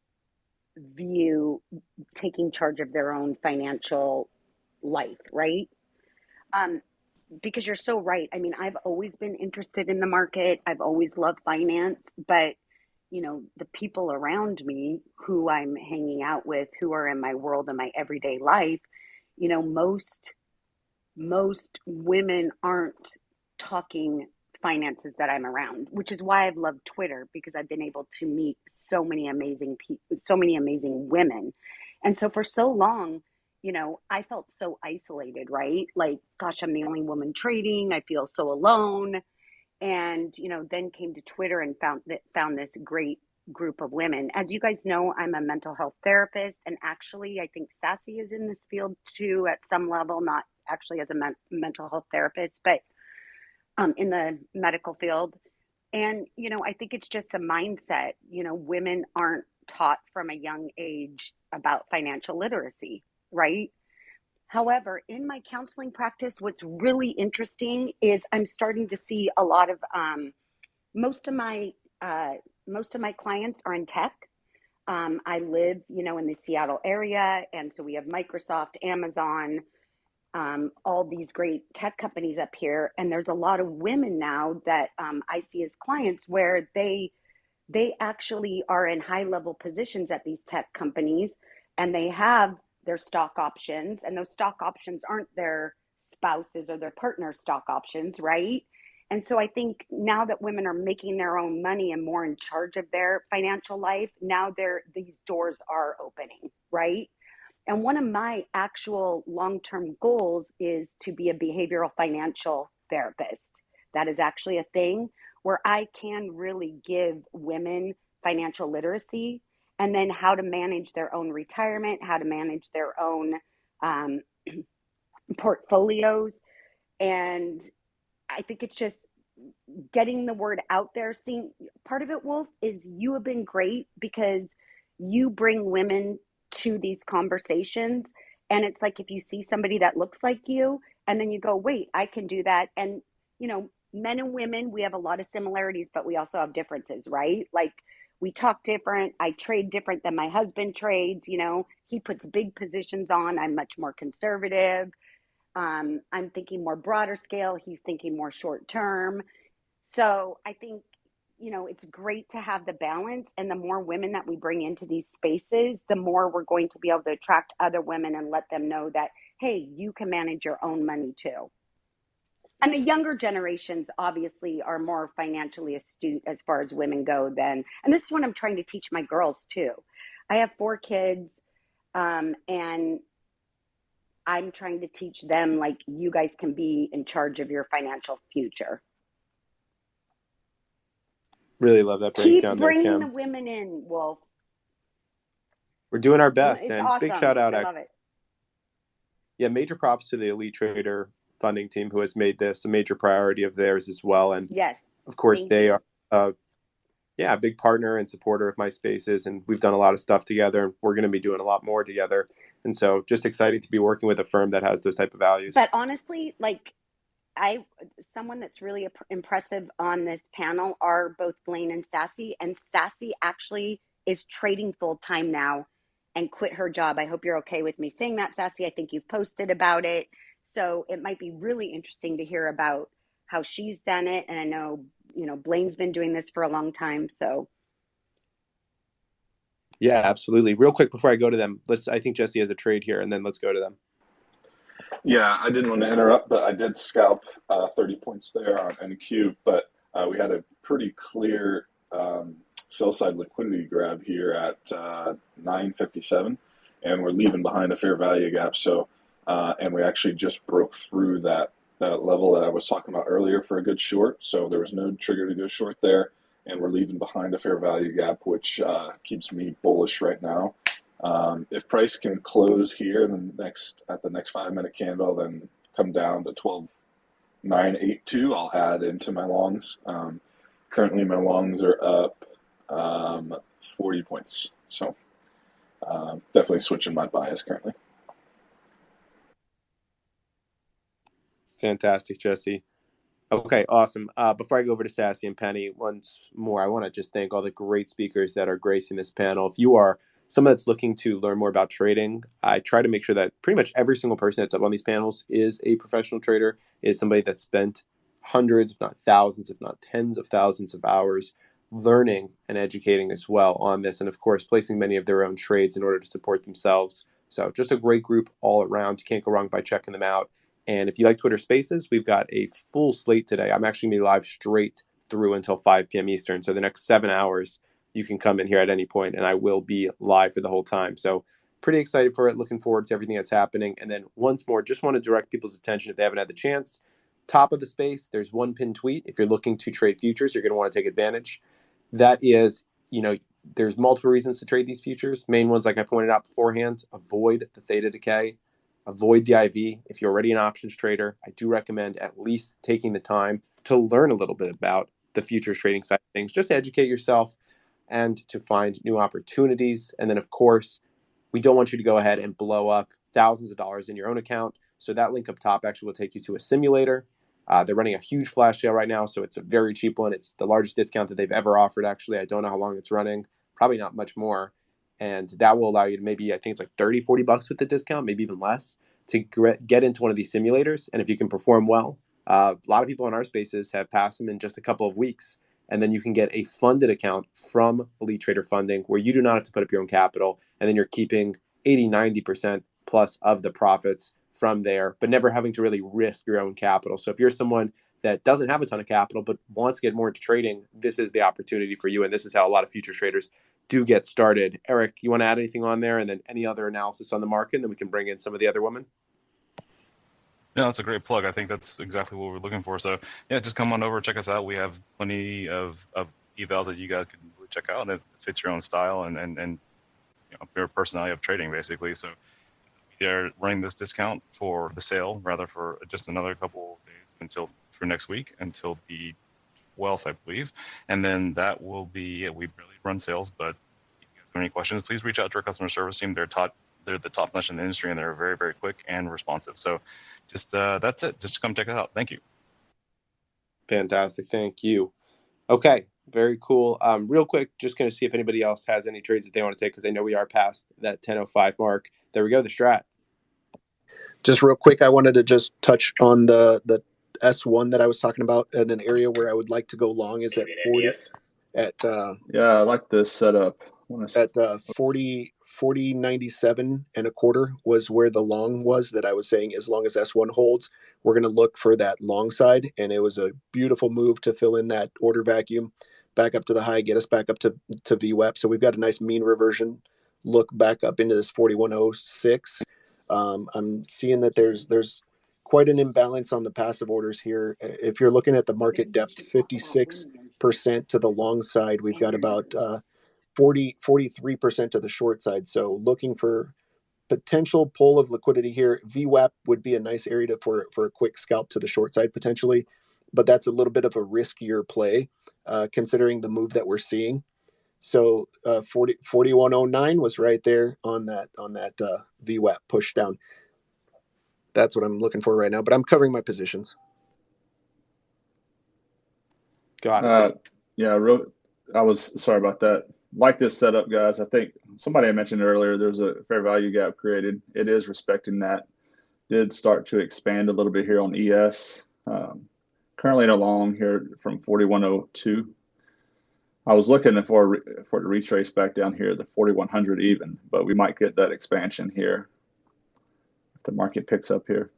view taking charge of their own financial life, right? Because you're so right. I mean, I've always been interested in the market. I've always loved finance, but the people around me who I'm hanging out with, who are in my world and my everyday life, most women aren't talking finances that I'm around, which is why I've loved Twitter, because I've been able to meet so many amazing people, so many amazing women. And so for so long, I felt so isolated, right? Like, gosh, I'm the only woman trading. I feel so alone. And, then came to Twitter and found this great group of women. As you guys know, I'm a mental health therapist. And actually, I think Sassy is in this field too at some level, not actually as a mental health therapist, but in the medical field. And, I think it's just a mindset. Women aren't taught from a young age about financial literacy, right? However, in my counseling practice, what's really interesting is I'm starting to see a lot of most of my clients are in tech. I live, in the Seattle area, and so we have Microsoft, Amazon, all these great tech companies up here, and there's a lot of women now that I see as clients where they actually are in high level positions at these tech companies, and they have their stock options, and those stock options aren't their spouses or their partner's stock options, right? And so I think now that women are making their own money and more in charge of their financial life, now these doors are opening, right? And one of my actual long-term goals is to be a behavioral financial therapist. That is actually a thing where I can really give women financial literacy, and then how to manage their own retirement, how to manage their own portfolios. And I think it's just getting the word out there. Seeing part of it, Wolf, is you have been great because you bring women to these conversations. And it's like if you see somebody that looks like you, and then you go, wait, I can do that. And, men and women, we have a lot of similarities, but we also have differences, right? Like, we talk different. I trade different than my husband trades. He puts big positions on. I'm much more conservative. I'm thinking more broader scale. He's thinking more short term. So I think, it's great to have the balance, and the more women that we bring into these spaces, the more we're going to be able to attract other women and let them know that, hey, you can manage your own money too. And the younger generations obviously are more financially astute as far as women go and this is what I'm trying to teach my girls too. I have 4 kids, and I'm trying to teach them, like, you guys can be in charge of your financial future. Really love that breakdown. Keep bringing there, the Kim. women in, Wolf. We're doing our best. It's and awesome. Big shout out. I love it. Yeah, major props to the Elite Trader funding team who has made this a major priority of theirs as well. And yes, of course, they are yeah, a big partner and supporter of MySpaces, and we've done a lot of stuff together, and we're going to be doing a lot more together. And so just excited to be working with a firm that has those type of values. But honestly, like someone that's really impressive on this panel are both Blaine and Sassy. And Sassy actually is trading full time now and quit her job. I hope you're okay with me saying that, Sassy. I think you've posted about it. So it might be really interesting to hear about how she's done it. And I know, Blaine's been doing this for a long time. So yeah, absolutely. Real quick before I go to them, I think Jesse has a trade here, and then let's go to them. Yeah, I didn't want to interrupt, but I did scalp 30 points there on NQ, but we had a pretty clear sell side liquidity grab here at 957, and we're leaving behind a fair value gap. So, and we actually just broke through that level that I was talking about earlier for a good short. So there was no trigger to go short there, and we're leaving behind a fair value gap, which keeps me bullish right now. If price can close here at the next 5-minute candle, then come down to 12,982, I'll add into my longs. Currently, my longs are up 40 points, so definitely switching my bias currently. Fantastic, Jesse. Okay, awesome. Before I go over to Sassy and Penny, once more, I want to just thank all the great speakers that are gracing this panel. If you are someone that's looking to learn more about trading, I try to make sure that pretty much every single person that's up on these panels is a professional trader, is somebody that's spent hundreds, if not thousands, if not tens of thousands of hours learning and educating as well on this, and of course, placing many of their own trades in order to support themselves. So just a great group all around. You can't go wrong by checking them out. And if you like Twitter Spaces, we've got a full slate today. I'm actually going to be live straight through until 5 p.m. Eastern. So the next 7 hours, you can come in here at any point, and I will be live for the whole time. So pretty excited for it. Looking forward to everything that's happening. And then once more, just want to direct people's attention if they haven't had the chance. Top of the space, there's one pinned tweet. If you're looking to trade futures, you're going to want to take advantage. That is, there's multiple reasons to trade these futures. Main ones, like I pointed out beforehand, avoid the theta decay. Avoid the IV. If you're already an options trader, I do recommend at least taking the time to learn a little bit about the futures trading side of things, just to educate yourself and to find new opportunities. And then, of course, we don't want you to go ahead and blow up thousands of dollars in your own account. So that link up top actually will take you to a simulator. They're running a huge flash sale right now, so it's a very cheap one. It's the largest discount that they've ever offered, actually. I don't know how long it's running. Probably not much more. And that will allow you to maybe, I think it's like 30, 40 bucks with the discount, maybe even less, to get into one of these simulators. And if you can perform well, a lot of people in our spaces have passed them in just a couple of weeks. And then you can get a funded account from Elite Trader Funding where you do not have to put up your own capital. And then you're keeping 80, 90% plus of the profits from there, but never having to really risk your own capital. So if you're someone that doesn't have a ton of capital but wants to get more into trading, this is the opportunity for you. And this is how a lot of future traders do get started. Eric, you want to add anything on there, and then any other analysis on the market, and then we can bring in some of the other women? Yeah, that's a great plug. I think that's exactly what we're looking for. So yeah, just come on over, check us out. We have plenty of evals that you guys can really check out, and it fits your own style and your personality of trading, basically. So they're running this discount for the sale, rather, for just another couple of days for next week, until the 12th, I believe. And then that will be, we barely run sales, but if you guys have any questions, please reach out to our customer service team. They're the top notch in the industry, and they're very, very quick and responsive. So just that's it. Just come check us out. Thank you. Fantastic. Thank you. Okay. Very cool. Real quick, just going to see if anybody else has any trades that they want to take, because I know we are past that 10:05 mark. There we go. The strat. Just real quick, I wanted to just touch on the S1 that I was talking about, and an area where I would like to go long is at 40. Yeah, I like this setup. At 40.97 and a quarter was where the long was, that I was saying as long as S1 holds, we're going to look for that long side. And it was a beautiful move to fill in that order vacuum back up to the high, get us back up to VWAP. So we've got a nice mean reversion look back up into this 41.06. I'm seeing that there's quite an imbalance on the passive orders here. If you're looking at the market depth, 56% to the long side, we've got about 43% to the short side. So looking for potential pull of liquidity here. VWAP would be a nice area for a quick scalp to the short side potentially. but that's a little bit of a riskier play considering the move that we're seeing. So 4109 was right there on that VWAP push down. That's what I'm looking for right now, but I'm covering my positions. Got it. I was sorry about that. Like this setup, guys. I think somebody had mentioned earlier there's a fair value gap created. It is respecting that. Did start to expand a little bit here on ES. Currently in a long here from 4102. I was looking for it to retrace back down here, the 4100 even, but we might get that expansion here if the market picks up here.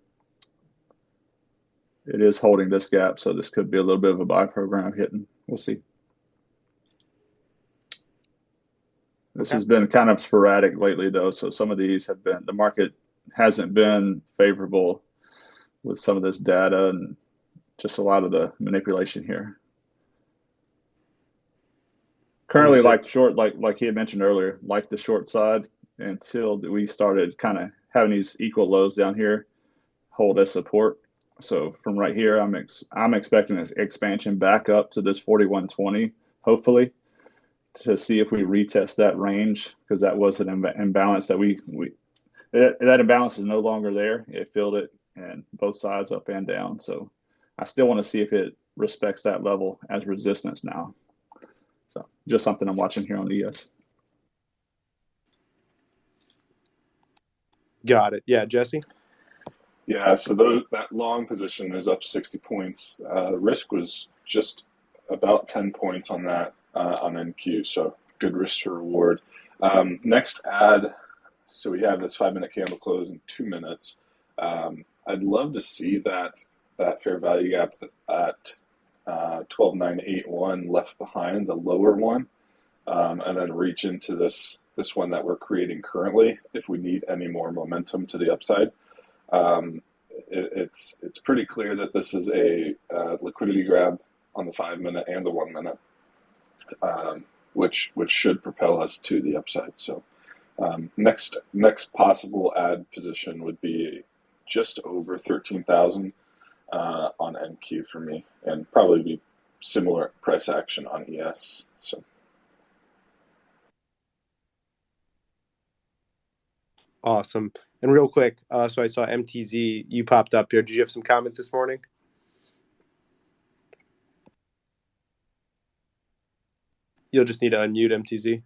It is holding this gap, so this could be a little bit of a buy program hitting. We'll see. This has been kind of sporadic lately, though, so some of these have been, the market hasn't been favorable with some of this data and just a lot of the manipulation here. Currently, like short, like he had mentioned earlier, like the short side until we started kind of having these equal lows down here, hold as support. So from right here, I'm expecting an expansion back up to this 4120, hopefully, to see if we retest that range, because that was an imbalance that that imbalance is no longer there. It filled it, and both sides up and down. So I still want to see if it respects that level as resistance now. So just something I'm watching here on ES. Got it. Yeah, Jesse? Yeah, so that long position is up 60 points. The risk was just about 10 points on that on NQ, so good risk to reward. Next ad, so we have this 5-minute candle close in 2 minutes. I'd love to see that fair value gap at 12,981 left behind, the lower one, and then reach into this one that we're creating currently if we need any more momentum to the upside. It's pretty clear that this is a liquidity grab on the 5-minute and the 1 minute, which should propel us to the upside. So next possible add position would be just over 13,000 on NQ for me, and probably be similar price action on ES. So. Awesome. And real quick, so I saw MTZ, you popped up here. Did you have some comments this morning? You'll just need to unmute MTZ.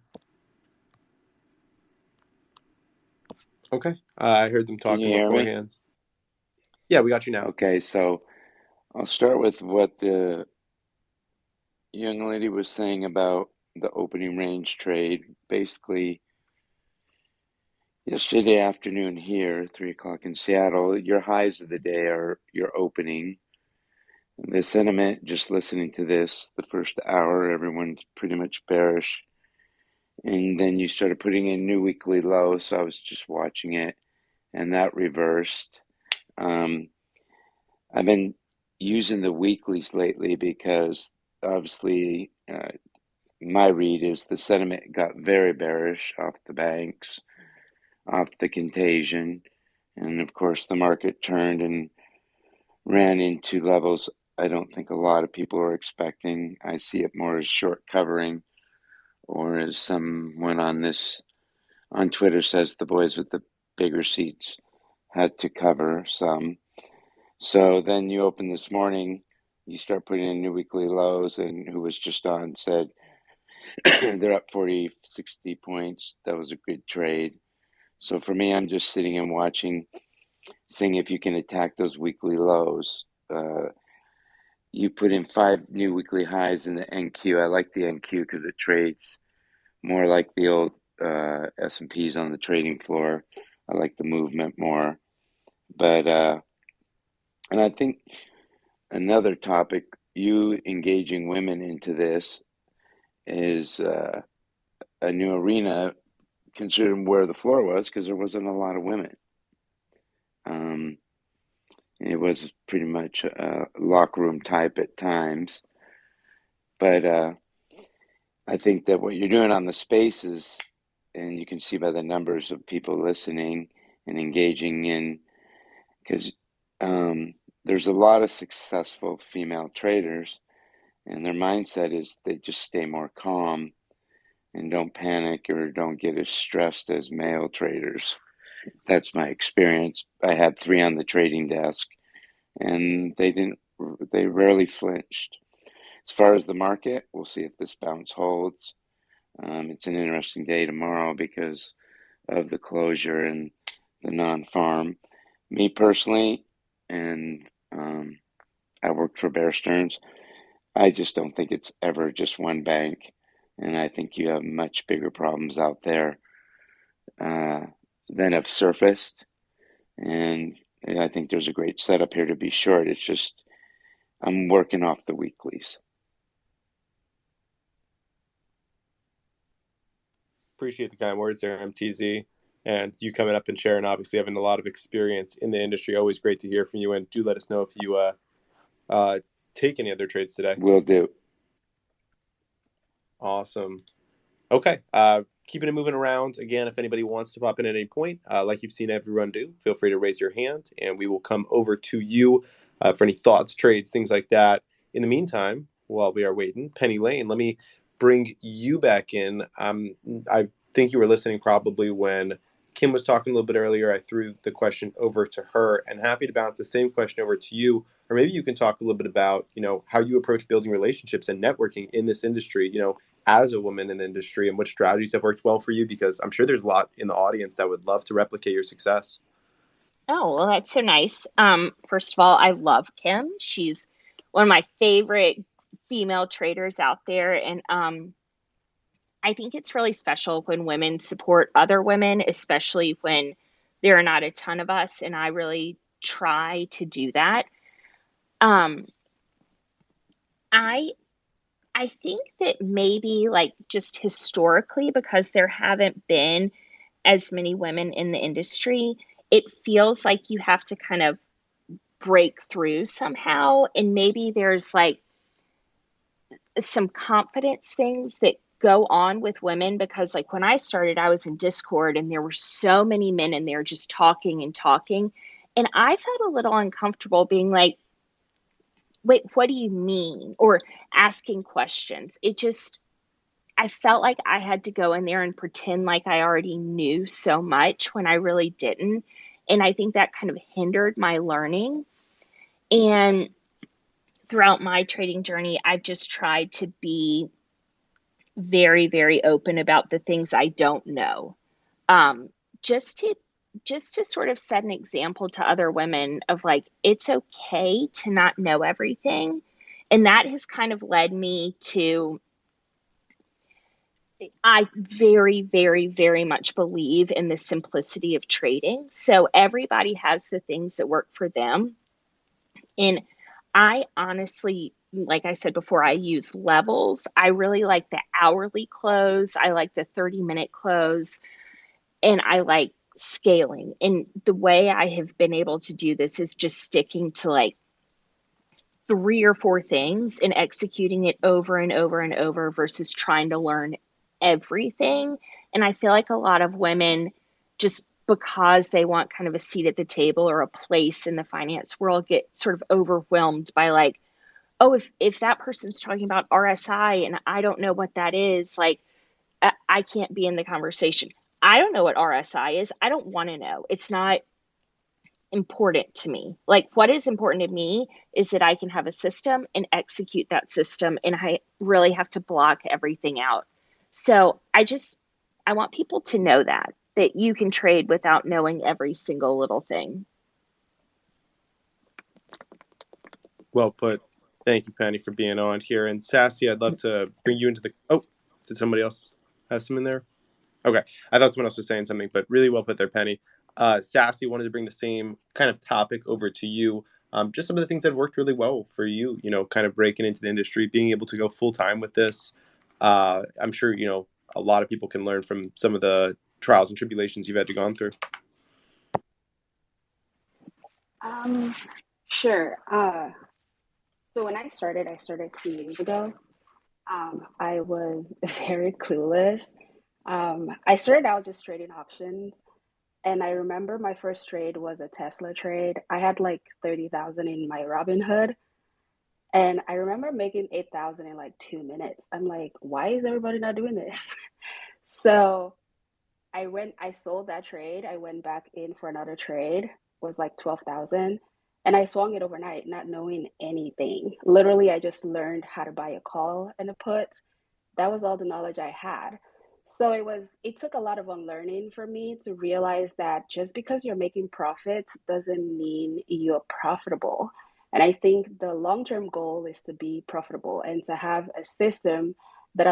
Okay. I heard them talking beforehand. Yeah, we got you now. Okay, so I'll start with what the young lady was saying about the opening range trade. Basically, yesterday afternoon here, 3 o'clock in Seattle, your highs of the day are your opening. The sentiment, just listening to this, the first hour, everyone's pretty much bearish. And then you started putting in new weekly lows, so I was just watching it, and that reversed. I've been using the weeklies lately because obviously my read is the sentiment got very bearish off the banks, off the contagion, and of course the market turned and ran into levels I don't think a lot of people are expecting. I see it more as short covering, or as someone on Twitter says, the boys with the bigger seats had to cover some. So then you open this morning, you start putting in new weekly lows, and who was just on said they're up 40, 60 points. That was a good trade. So for me, I'm just sitting and watching, seeing if you can attack those weekly lows. You put in 5 new weekly highs in the NQ. I like the NQ because it trades more like the old S&Ps on the trading floor. I like the movement more. But, and I think another topic, you engaging women into this is a new arena, considering where the floor was, because there wasn't a lot of women. It was pretty much a locker room type at times. But I think that what you're doing on the spaces, and you can see by the numbers of people listening and engaging in, because there's a lot of successful female traders, and their mindset is they just stay more calm and don't panic or don't get as stressed as male traders. That's my experience. I had 3 on the trading desk, and they rarely flinched. As far as the market, we'll see if this bounce holds. It's an interesting day tomorrow because of the closure and the non-farm. Me personally, and I worked for Bear Stearns, I just don't think it's ever just one bank, and I think you have much bigger problems out there than have surfaced. And I think there's a great setup here to be short. It's just I'm working off the weeklies. Appreciate the kind words there, MTZ, and you coming up and sharing, obviously having a lot of experience in the industry. Always great to hear from you, and do let us know if you take any other trades today. Will do. Awesome. Okay. Keeping it moving around. Again, if anybody wants to pop in at any point, like you've seen everyone do, feel free to raise your hand, and we will come over to you for any thoughts, trades, things like that. In the meantime, while we are waiting, Penny Lane, let me bring you back in. I think you were listening probably when Kim was talking a little bit earlier. I threw the question over to her, and happy to bounce the same question over to you. Or maybe you can talk a little bit about, how you approach building relationships and networking in this industry, as a woman in the industry, and what strategies have worked well for you, because I'm sure there's a lot in the audience that would love to replicate your success. Oh, well, that's so nice. First of all, I love Kim. She's one of my favorite female traders out there. And I think it's really special when women support other women, especially when there are not a ton of us. And I really try to do that. I think that maybe just historically, because there haven't been as many women in the industry, it feels like you have to kind of break through somehow. And maybe there's some confidence things that go on with women, because when I started, I was in Discord and there were so many men in there just talking and talking. And I felt a little uncomfortable being like, wait, what do you mean? Or asking questions. I felt like I had to go in there and pretend like I already knew so much when I really didn't. And I think that kind of hindered my learning. And throughout my trading journey, I've just tried to be very, very open about the things I don't know. Just to sort of set an example to other women of it's okay to not know everything. And that has kind of led me to, I very, very, very much believe in the simplicity of trading. So everybody has the things that work for them. And I honestly, like I said before, I use levels. I really like the hourly close. I like the 30-minute close. And I like scaling. And the way I have been able to do this is just sticking to 3 or 4 things and executing it over and over and over versus trying to learn everything. And I feel like a lot of women, just because they want kind of a seat at the table or a place in the finance world, get sort of overwhelmed by oh, if that person's talking about RSI and I don't know what that is, I can't be in the conversation. I don't know what RSI is. I don't want to know. It's not important to me. What is important to me is that I can have a system and execute that system, and I really have to block everything out. So I want people to know that you can trade without knowing every single little thing. Well put. Thank you, Penny, for being on here. And Sassy, I'd love to bring you into did somebody else have some in there? Okay. I thought someone else was saying something, but really well put there, Penny. Sassy, wanted to bring the same kind of topic over to you. Just some of the things that worked really well for you, kind of breaking into the industry, being able to go full time with this. I'm sure, a lot of people can learn from some of the trials and tribulations you've had to go through. Sure. So when I started 2 years ago. I was very clueless. I started out just trading options, And I remember my first trade was a Tesla trade. I had like 30,000 in my Robinhood. And I remember making 8,000 in like 2 minutes. I'm like, why is everybody not doing this? So I sold that trade. I went back in for another trade, was like 12,000. And I swung it overnight, not knowing anything. Literally, I just learned how to buy a call and a put. That was all the knowledge I had. So it took a lot of unlearning for me to realize that just because you're making profits doesn't mean you're profitable. And I think the long-term goal is to be profitable and to have a system that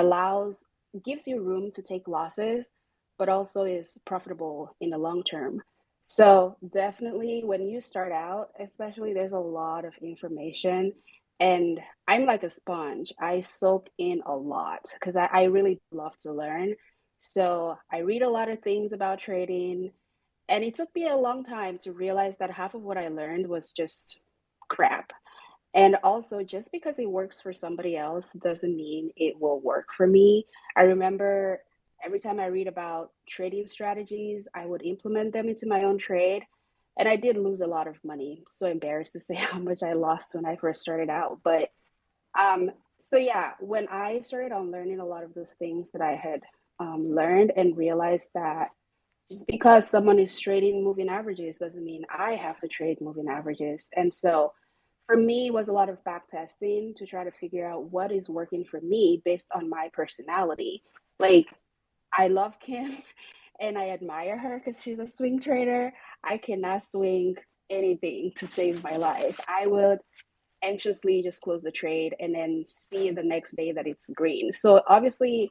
gives you room to take losses, but also is profitable in the long term. So definitely when you start out, especially, there's a lot of information, and I'm like a sponge. I soak in a lot because I really love to learn. So I read a lot of things about trading, and it took me a long time to realize that half of what I learned was just crap. And also, just because it works for somebody else doesn't mean it will work for me. I remember every time I read about trading strategies, I would implement them into my own trade. And I did lose a lot of money. So embarrassed to say how much I lost when I first started out. But so yeah, when I started on learning a lot of those things that I had learned and realized that just because someone is trading moving averages doesn't mean I have to trade moving averages. And so for me, it was a lot of back testing to try to figure out what is working for me based on my personality. Like, I love Kim and I admire her because she's a swing trader. I cannot swing anything to save my life. I would anxiously just close the trade and then see the next day that it's green. So obviously,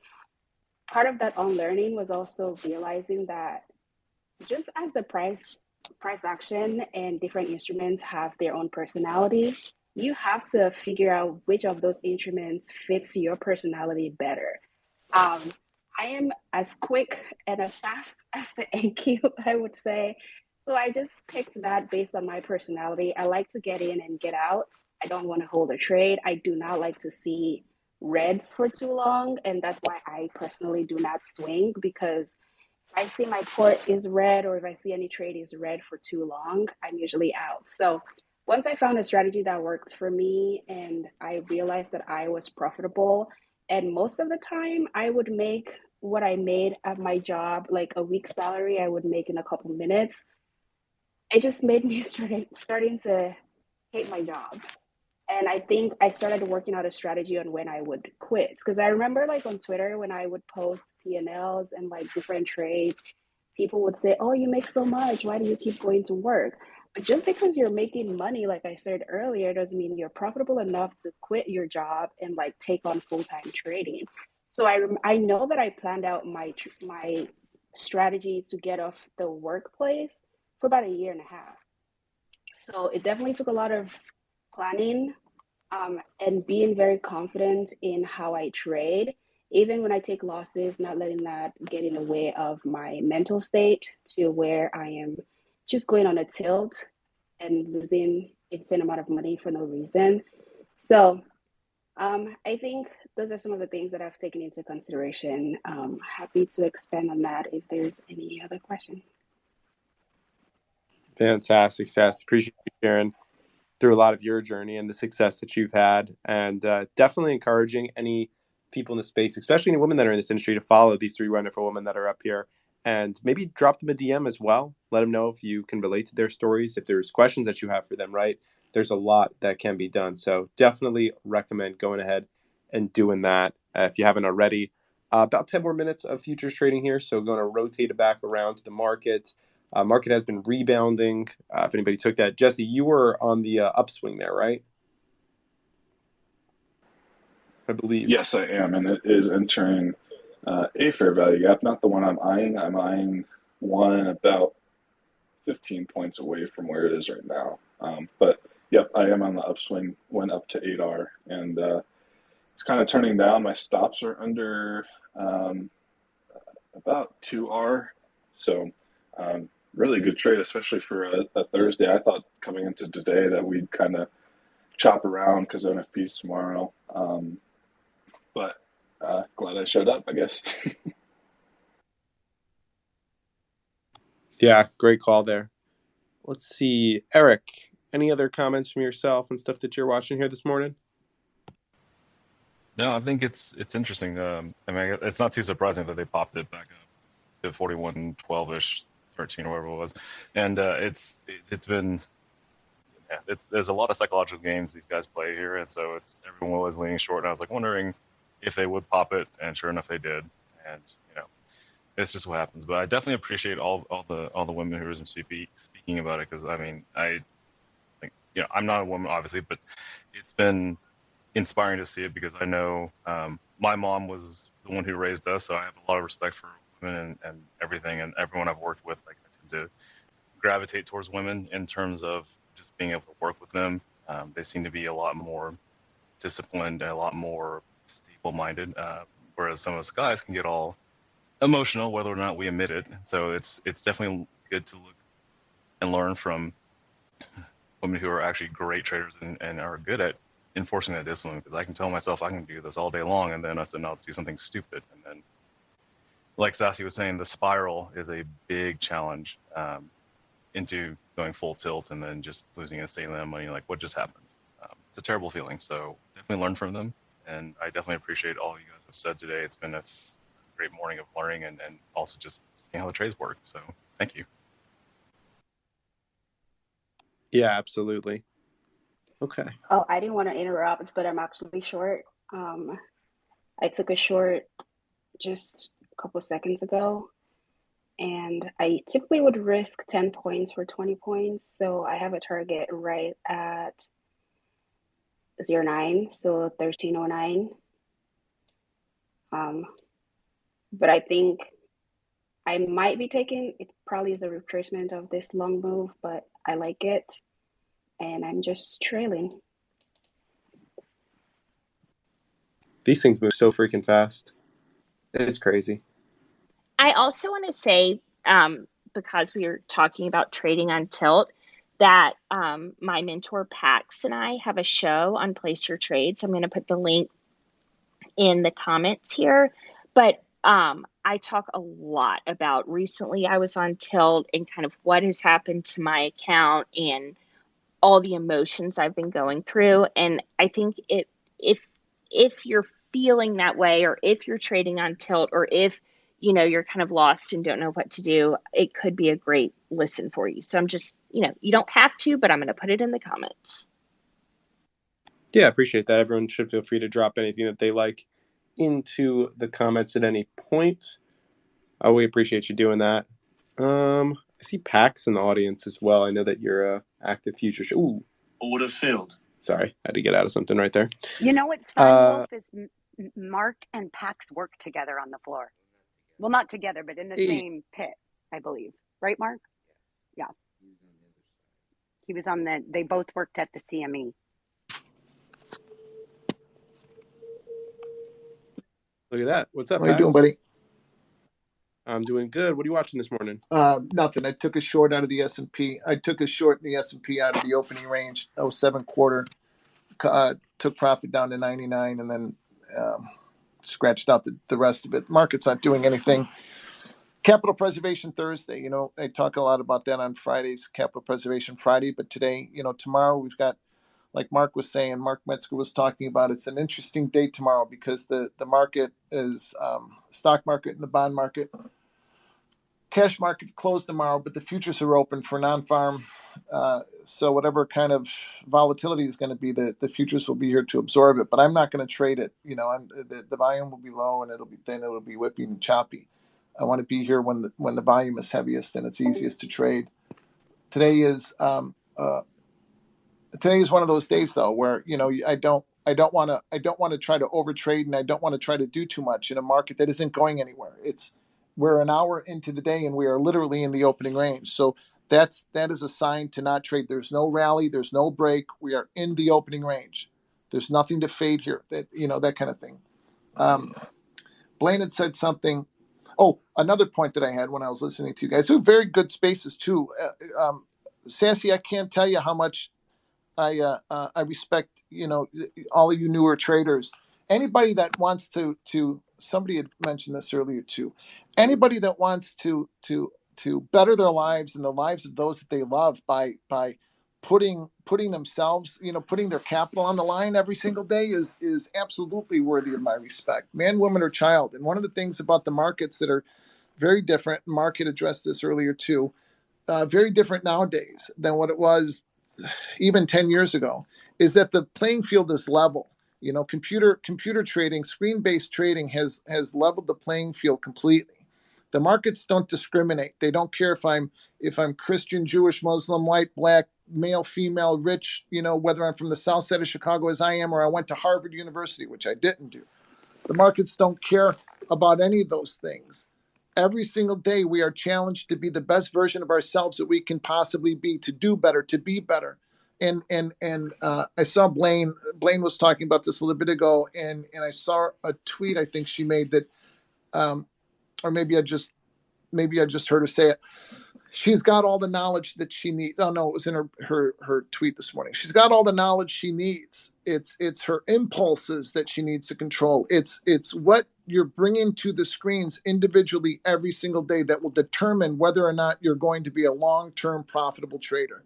part of that unlearning was also realizing that just as the price action and different instruments have their own personality, you have to figure out which of those instruments fits your personality better. Um, I am as quick and as fast as the NQ, I would say. So I just picked that based on my personality. I like to get in and get out. I don't want to hold a trade. I do not like to see reds for too long. And that's why I personally do not swing, because if I see my port is red or if I see any trade is red for too long, I'm usually out. So once I found a strategy that worked for me and I realized that I was profitable, and most of the time I would make what I made at my job, like a week's salary, I would make in a couple minutes. It just made me starting to hate my job. And I think I started working out a strategy on when I would quit. Because I remember, like, on Twitter, when I would post P&Ls and like different trades, people would say, oh, you make so much, why do you keep going to work? But just because you're making money, like I said earlier, doesn't mean you're profitable enough to quit your job and like take on full-time trading. So I know that I planned out my strategy to get off the workplace for about a year and a half. So it definitely took a lot of planning, and being very confident in how I trade, even when I take losses, not letting that get in the way of my mental state to where I am just going on a tilt and losing insane amount of money for no reason. So I think those are some of the things that I've taken into consideration. Happy to expand on that if there's any other question. Fantastic, Sass. Appreciate you sharing through a lot of your journey and the success that you've had, and definitely encouraging any people in the space, especially any women that are in this industry, to follow these three wonderful women that are up here, and maybe drop them a DM as well. Let them know if you can relate to their stories, if there's questions that you have for them, right? There's a lot that can be done. So definitely recommend going ahead and doing that if you haven't already. About 10 more minutes of futures trading here, so going to rotate it back around to the market. Market has been rebounding. If anybody took that, Jesse, you were on the upswing there, right? I believe. Yes, I am, and it is entering a fair value gap. Not the one I'm eyeing. I'm eyeing one about 15 points away from where it is right now. But yep, I am on the upswing. Went up to 8R, and it's kind of turning down. My stops are under about 2R, so really good trade, especially for a Thursday. I thought coming into today that we'd kind of chop around because NFP's tomorrow, but glad I showed up, I guess. Yeah, great call there. Let's see, Eric, any other comments from yourself and stuff that you're watching here this morning? No, I think it's interesting. I mean, it's not too surprising that they popped it back up to 41.12ish, 13 or whatever it was, and it's been there's a lot of psychological games these guys play here, and so everyone was leaning short, and I was like wondering if they would pop it, and sure enough they did, and it's just what happens. But I definitely appreciate all the women who are speaking about it, because I mean I think I'm not a woman obviously, but it's been inspiring to see it, because I know my mom was the one who raised us, so I have a lot of respect for women and everything, and everyone I've worked with. Like, I tend to gravitate towards women in terms of just being able to work with them. They seem to be a lot more disciplined and a lot more stable-minded, whereas some of us guys can get all emotional, whether or not we admit it. So it's definitely good to look and learn from women who are actually great traders and are good at enforcing that discipline, because I can tell myself I can do this all day long, and then I'll do something stupid, and then, like Sassy was saying, the spiral is a big challenge into going full tilt and then just losing a stake in that money. Like, what just happened? It's a terrible feeling. So definitely learn from them, and I definitely appreciate all you guys have said today. It's been a great morning of learning and also just seeing how the trades work. So thank you. Yeah, absolutely. Okay. Oh, I didn't want to interrupt, but I'm actually short. I took a short just a couple seconds ago, and I typically would risk 10 points for 20 points. So I have a target right at 09, so 1309. But I think I might be taking it. Probably is a retracement of this long move, but I like it, and I'm just trailing. These things move so freaking fast. It's crazy. I also want to say, because we were talking about trading on tilt, that my mentor Pax and I have a show on Place Your Trades. I'm going to put the link in the comments here. But I talk a lot about, recently I was on tilt and kind of what has happened to my account and all the emotions I've been going through. And I think if you're feeling that way, or if you're trading on tilt, or if you're kind of lost and don't know what to do, it could be a great listen for you. So I'm just, you don't have to, but I'm going to put it in the comments. Yeah, I appreciate that. Everyone should feel free to drop anything that they like into the comments at any point. We appreciate you doing that. I see Pax in the audience as well. I know that you're a active future. Ooh. Order filled. Sorry, I had to get out of something right there. You know what's fun, Wolf, is Mark and Pax work together on the floor. Well, not together, but in the same pit, I believe. Right, Mark? Yeah. He was on they both worked at the CME. Look at that. What's up, How you doing, buddy? I'm doing good. What are you watching this morning? Nothing. I took a short out of the S&P. I took a short in the S&P out of the opening range. 07 quarter. Took profit down to 99 and then scratched out the rest of it. Market's not doing anything. Capital Preservation Thursday. I talk a lot about that on Fridays, Capital Preservation Friday. But today, tomorrow we've got, like Mark was saying, Mark Metzger was talking about, it's an interesting day tomorrow because the market is stock market and the bond market. Cash market closed tomorrow, but the futures are open for non-farm. So whatever kind of volatility is going to be, the futures will be here to absorb it. But I'm not going to trade it. The volume will be low, and it'll be whipping and choppy. I want to be here when the volume is heaviest and it's easiest to trade. Today is one of those days though where I don't want to try to overtrade, and I don't want to try to do too much in a market that isn't going anywhere. We're an hour into the day and we are literally in the opening range. So that is a sign to not trade. There's no rally, there's no break. We are in the opening range. There's nothing to fade here. That kind of thing. Blaine had said something. Oh, another point that I had when I was listening to you guys. They're very good spaces too. Sassy, I can't tell you how much I respect, all of you newer traders. Anybody that wants to somebody had mentioned this earlier too. Anybody that wants to better their lives and the lives of those that they love by putting themselves, putting their capital on the line every single day is absolutely worthy of my respect, man, woman, or child. And one of the things about the markets that are very different, Mark had addressed this earlier too, very different nowadays than what it was even 10 years ago, is that the playing field is level. Computer trading, screen-based trading has leveled the playing field completely. The markets don't discriminate. They don't care if I'm Christian, Jewish, Muslim, white, black, male, female, rich, whether I'm from the south side of Chicago as I am, or I went to Harvard University, which I didn't do. The markets don't care about any of those things. Every single day we are challenged to be the best version of ourselves that we can possibly be, to do better, to be better. And I saw Blaine was talking about this a little bit ago, and I saw a tweet I think she made that, or maybe I just heard her say it. She's got all the knowledge that she needs. Oh no, it was in her tweet this morning. She's got all the knowledge she needs. It's her impulses that she needs to control. It's what you're bringing to the screens individually every single day that will determine whether or not you're going to be a long-term profitable trader.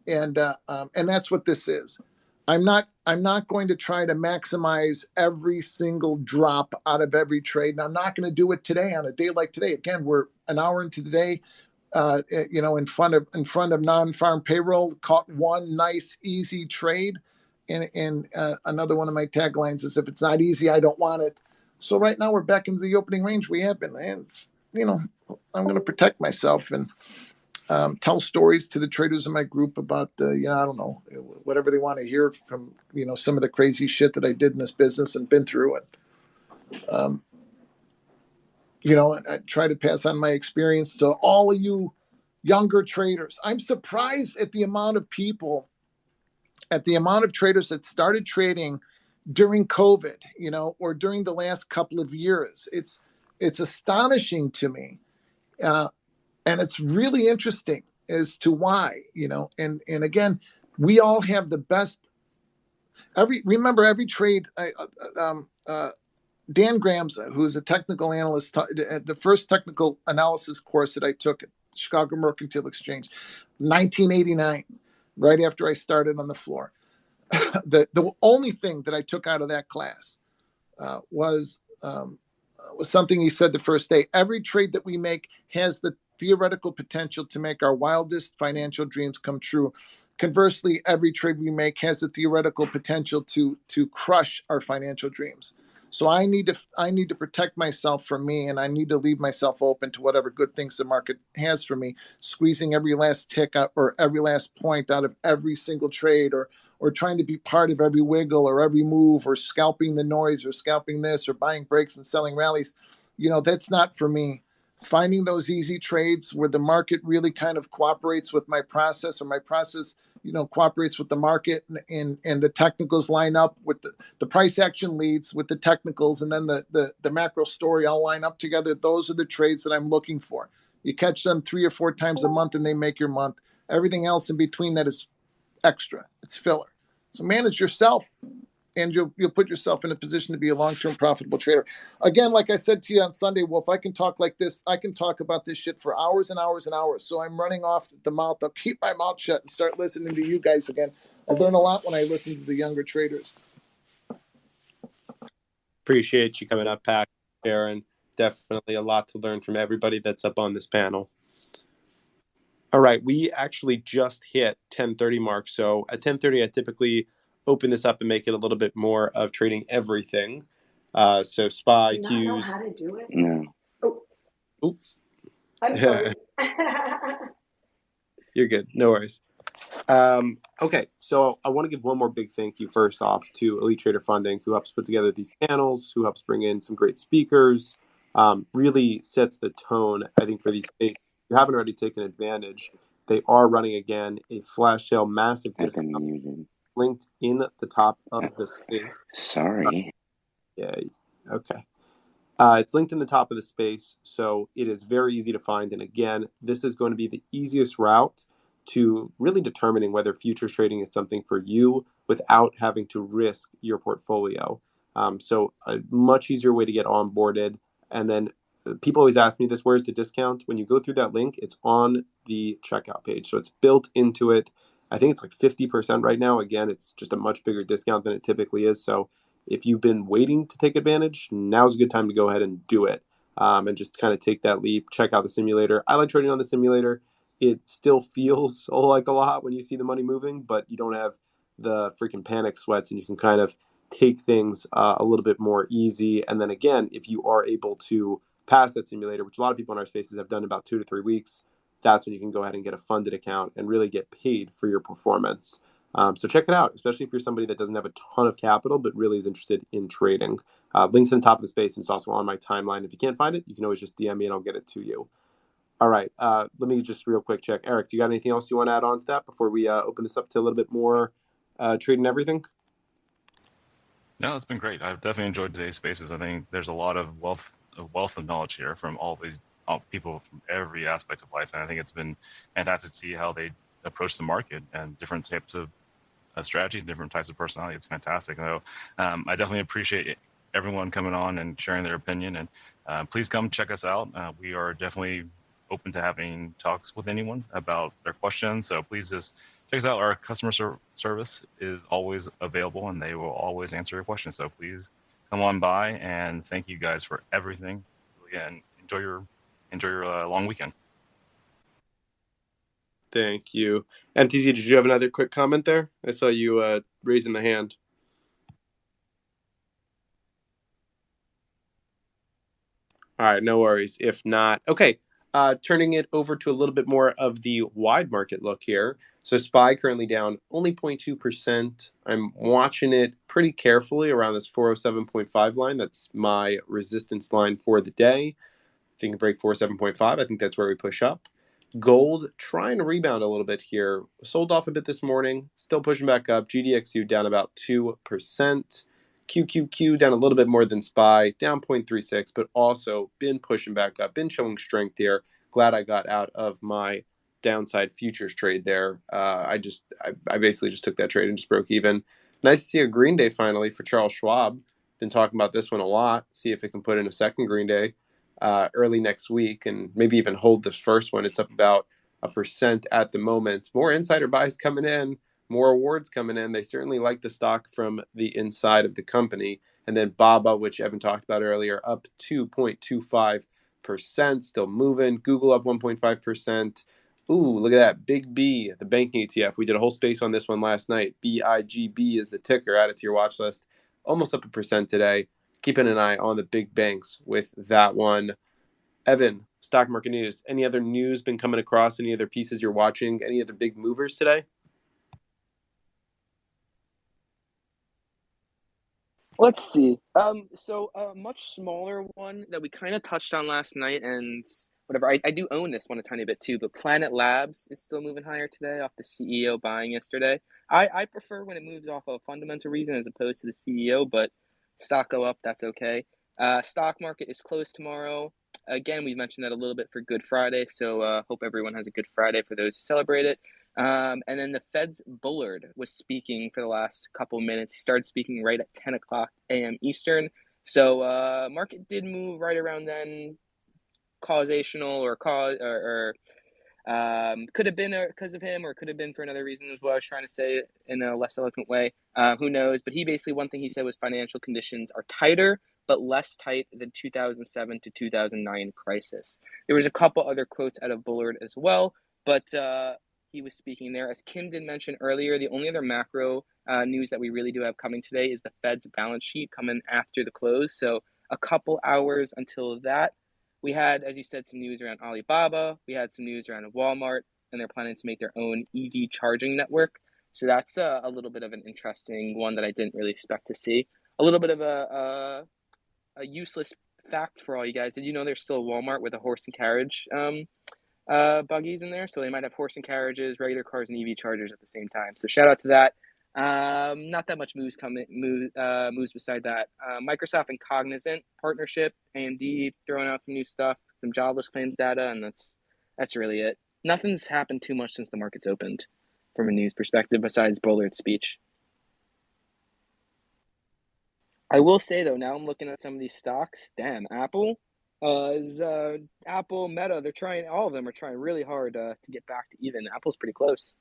And that's what this is. I'm not going to try to maximize every single drop out of every trade. And I'm not going to do it today on a day like today. Again, we're an hour into the day, in front of non-farm payroll, caught one nice, easy trade. And another one of my taglines is, if it's not easy, I don't want it. So right now we're back into the opening range we have been. And I'm going to protect myself and tell stories to the traders in my group about I don't know, whatever they want to hear from, some of the crazy shit that I did in this business and been through it. And I try to pass on my experience to all of you younger traders. I'm surprised at the amount of traders that started trading during COVID, or during the last couple of years. It's astonishing to me. And it's really interesting as to why, and again, we all have the best. Remember every trade. Dan Gramza, who is a technical analyst, at the first technical analysis course that I took at Chicago Mercantile Exchange, 1989, right after I started on the floor. The only thing that I took out of that class was something he said the first day. Every trade that we make has the theoretical potential to make our wildest financial dreams come true. Conversely, every trade we make has the theoretical potential to crush our financial dreams. So I need to protect myself from me, and I need to leave myself open to whatever good things the market has for me, squeezing every last tick up or every last point out of every single trade, or trying to be part of every wiggle or every move, or scalping the noise, or scalping this, or buying breaks and selling rallies. That's not for me. Finding those easy trades where the market really kind of cooperates with my process, or my process cooperates with the market, and the technicals line up with the price action leads with the technicals, and then the macro story all line up together. Those are the trades that I'm looking for. You catch them 3 or 4 times a month and they make your month. Everything else in between that is extra. It's filler. So manage yourself, and you'll put yourself in a position to be a long-term profitable trader. Again, like I said to you on Sunday, Wolf, I can talk like this. I can talk about this shit for hours and hours and hours. So I'm running off the mouth. I'll keep my mouth shut and start listening to you guys again. I learn a lot when I listen to the younger traders. Appreciate you coming up, Pat, Sharon. Definitely a lot to learn from everybody that's up on this panel. All right, we actually just hit 10:30 mark. So at 10:30, I typically open this up and make it a little bit more of trading everything. So SPY, Do you not know Qs. how to do it? No. Oh, Oops. I'm sorry. You're good. No worries. Okay, so I want to give one more big thank you first off to Elite Trader Funding, who helps put together these panels, who helps bring in some great speakers, really sets the tone, I think, for these spaces. If you haven't already taken advantage, they are running again a flash sale, massive discount, linked in the top of the space. Sorry. Yeah, okay. It's linked in the top of the space, so it is very easy to find. And again, this is going to be the easiest route to really determining whether futures trading is something for you without having to risk your portfolio. So a much easier way to get onboarded. And then people always ask me this, where's the discount? When you go through that link, it's on the checkout page. So it's built into it. I think it's like 50% right now. Again, it's just a much bigger discount than it typically is. So if you've been waiting to take advantage, now's a good time to go ahead and do it, and just kind of take that leap. Check out the simulator. I like trading on the simulator. It still feels like a lot when you see the money moving, but you don't have the freaking panic sweats, and you can kind of take things a little bit more easy. And then again, if you are able to pass that simulator, which a lot of people in our spaces have done about 2 to 3 weeks, that's when you can go ahead and get a funded account and really get paid for your performance. So check it out, especially if you're somebody that doesn't have a ton of capital but really is interested in trading. Links in the top of the space, and it's also on my timeline. If you can't find it, you can always just DM me and I'll get it to you. All right, let me just real quick check. Eric, do you got anything else you want to add on to that before we open this up to a little bit more trading everything? No, it's been great. I've definitely enjoyed today's spaces. I think there's a lot of wealth of knowledge here from all people from every aspect of life, and I think it's been fantastic to see how they approach the market and different types of strategies, different types of personality. It's fantastic. So I definitely appreciate everyone coming on and sharing their opinion. And please come check us out. We are definitely open to having talks with anyone about their questions. So please just check us out. Our customer service is always available, and they will always answer your questions. So please come on by, and thank you guys for everything. Again, enjoy your long weekend. Thank you. MTZ, did you have another quick comment there? I saw you raising the hand. All right, no worries. If not, okay. Turning it over to a little bit more of the wide market look here. So SPY currently down only 0.2%. I'm watching it pretty carefully around this 407.5 line. That's my resistance line for the day. If you can break 407.5, I think that's where we push up. Gold trying to rebound a little bit here. Sold off a bit this morning. Still pushing back up. GDXU down about 2%. QQQ down a little bit more than SPY, down 0.36, but also been pushing back up, been showing strength here. Glad I got out of my downside futures trade there. I basically just took that trade and just broke even. Nice to see a green day finally for Charles Schwab. Been talking about this one a lot. See if it can put in a second green day early next week and maybe even hold this first one. It's up about 1% at the moment. More insider buys coming in. More awards coming in. They certainly like the stock from the inside of the company. And then BABA, which Evan talked about earlier, up 2.25%, still moving. Google up 1.5%. Ooh, look at that. Big B, the banking ETF. We did a whole space on this one last night. BIGB is the ticker. Add it to your watch list. Almost up 1% today. Keeping an eye on the big banks with that one. Evan, stock market news. Any other news been coming across? Any other pieces you're watching? Any other big movers today? Let's see. So a much smaller one that we kind of touched on last night, and whatever. I do own this one a tiny bit too, but Planet Labs is still moving higher today off the CEO buying yesterday. I prefer when it moves off a fundamental reason as opposed to the CEO, but stock go up, that's okay. Stock market is closed tomorrow. Again, we mentioned that a little bit for Good Friday, so hope everyone has a good Friday for those who celebrate it. And then the Fed's Bullard was speaking for the last couple minutes. He started speaking right at 10 o'clock a.m. Eastern. So market did move right around then. Causational or could have been because of him, or could have been for another reason, is what I was trying to say in a less eloquent way. Who knows? But he basically, one thing he said was financial conditions are tighter, but less tight than 2007 to 2009 crisis. There was a couple other quotes out of Bullard as well, but he was speaking there. As Kim did mention earlier, the only other macro news that we really do have coming today is the Fed's balance sheet coming after the close. So a couple hours until that. We had, as you said, some news around Alibaba. We had some news around Walmart, and they're planning to make their own EV charging network. So that's a little bit of an interesting one that I didn't really expect to see. A little bit of a useless fact for all you guys. Did you know there's still a Walmart with a horse and carriage buggies in there? So they might have horse and carriages, regular cars, and EV chargers at the same time. So shout out to that. Not that much moves beside that. Microsoft and Cognizant partnership, AMD throwing out some new stuff, some jobless claims data, and that's really it. Nothing's happened too much since the market's opened from a news perspective besides Bullard's speech. I will say though, now I'm looking at some of these stocks. Damn, Apple, Is Apple, Meta, they're trying, all of them are trying really hard to get back to even. Apple's pretty close.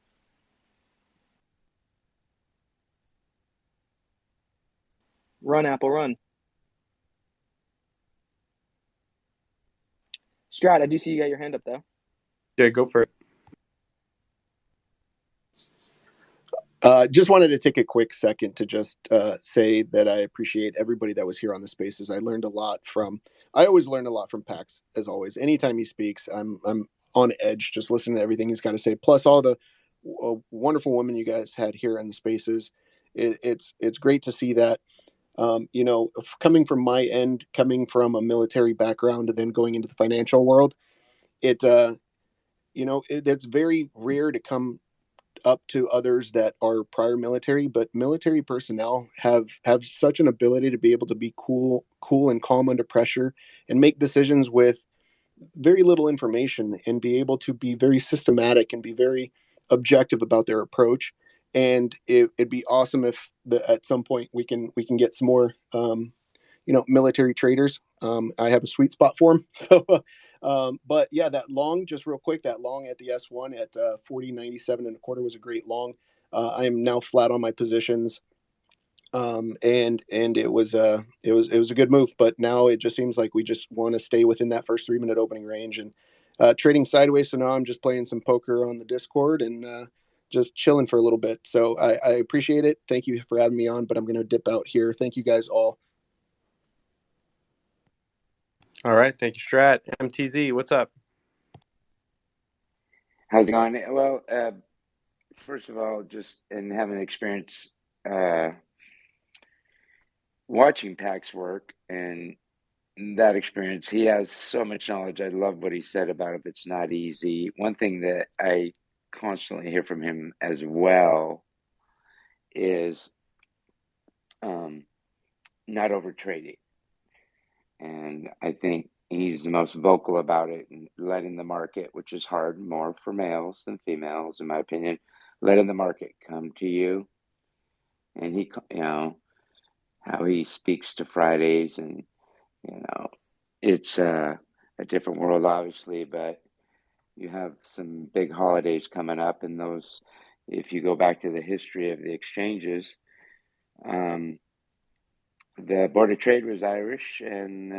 Run, Apple, run. Strat, I do see you got your hand up, though. Yeah, go for it. Just wanted to take a quick second to just say that I appreciate everybody that was here on the spaces. I always learn a lot from Pax, as always. Anytime he speaks, I'm on edge just listening to everything he's got to say. Plus all the wonderful women you guys had here in the spaces. It's great to see that. Coming from my end, coming from a military background and then going into the financial world, it's very rare to come up to others that are prior military, but military personnel have such an ability to be able to be cool and calm under pressure and make decisions with very little information and be able to be very systematic and be very objective about their approach. And it'd be awesome if at some point we can get some more military traders. I have a sweet spot for them. So, but yeah, that long, just real quick, that long at the S1 at 40.97 1/4 was a great long. I am now flat on my positions. And it was a good move, but now it just seems like we just want to stay within that first 3-minute opening range and trading sideways. So now I'm just playing some poker on the Discord and just chilling for a little bit. So I appreciate it. Thank you for having me on, but I'm going to dip out here. Thank you guys all. All right. Thank you, Strat. MTZ, what's up? How's it going? Well, first of all, just in having experience watching Pax work and that experience, he has so much knowledge. I love what he said about it. It's not easy. One thing that I constantly hear from him as well is not over trading. And I think he's the most vocal about it and letting the market, which is hard more for males than females, in my opinion, letting the market come to you. And he, how he speaks to Fridays, and, it's a different world, obviously, but you have some big holidays coming up, and those, if you go back to the history of the exchanges, the Board of Trade was Irish and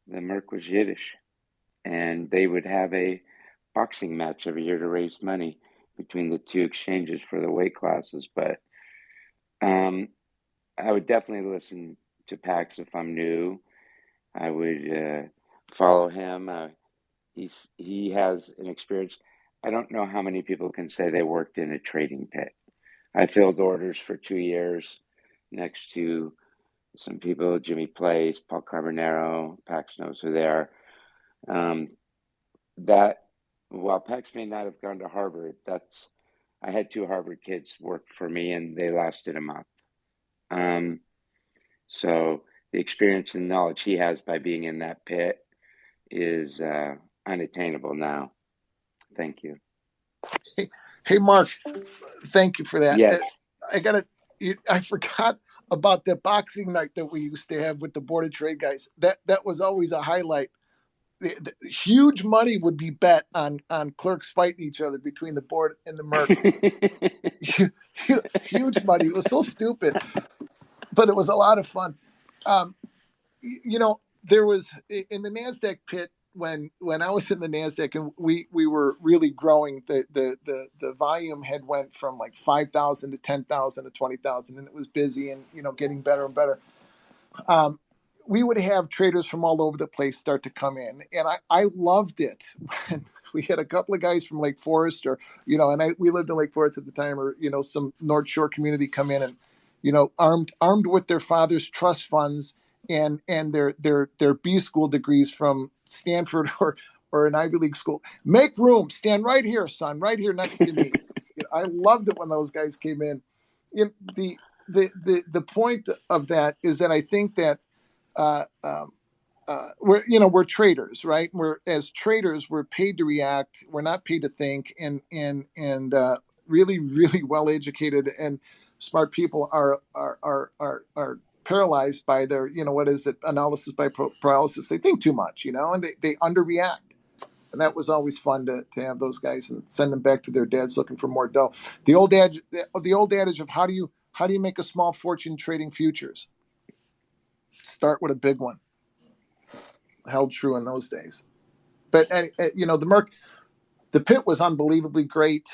the Merc was Yiddish, and they would have a boxing match every year to raise money between the two exchanges for the weight classes. But I would definitely listen to Pax if I'm new. I would follow him. He has an experience. I don't know how many people can say they worked in a trading pit. I filled orders for 2 years next to some people, Jimmy Place, Paul Carbonaro. Pax knows who they are. That while Pax may not have gone to Harvard, I had 2 Harvard kids work for me, and they lasted a month. So the experience and knowledge he has by being in that pit is unattainable now. Thank you. Hey, Mark, thank you for that. Yes. I forgot about the boxing night that we used to have with the Board of Trade guys. That was always a highlight. The huge money would be bet on clerks fighting each other between the board and the Merc. Huge money. It was so stupid, but it was a lot of fun. There was in the NASDAQ pit when I was in the NASDAQ and we were really growing. The volume had went from like 5,000 to 10,000 to 20,000, and it was busy and getting better and better. We would have traders from all over the place start to come in, and I loved it when we had a couple of guys from Lake Forest, or we lived in Lake Forest at the time, or some North Shore community come in and armed with their father's trust funds and their B school degrees from Stanford or an Ivy League school. Make room, stand right here, son, right here next to me. I loved it when those guys came in. The point of that is that I think that we're traders, right? As traders, we're paid to react. We're not paid to think, and really, really well educated and smart people are paralyzed by their, what is it, analysis by paralysis. They think too much, and they underreact. And that was always fun to have those guys and send them back to their dads looking for more dough. The old adage of how do you make a small fortune trading futures? Start with a big one. Held true in those days. But the pit was unbelievably great,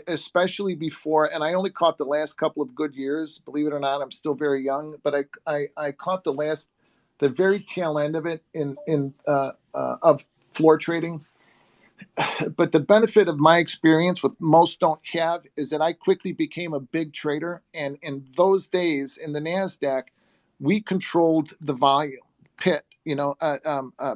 especially before. And I only caught the last couple of good years. Believe it or not, I'm still very young. But I caught the very tail end of it of floor trading. But the benefit of my experience, what most don't have, is that I quickly became a big trader. And in those days, in the NASDAQ, we controlled the volume. Pit,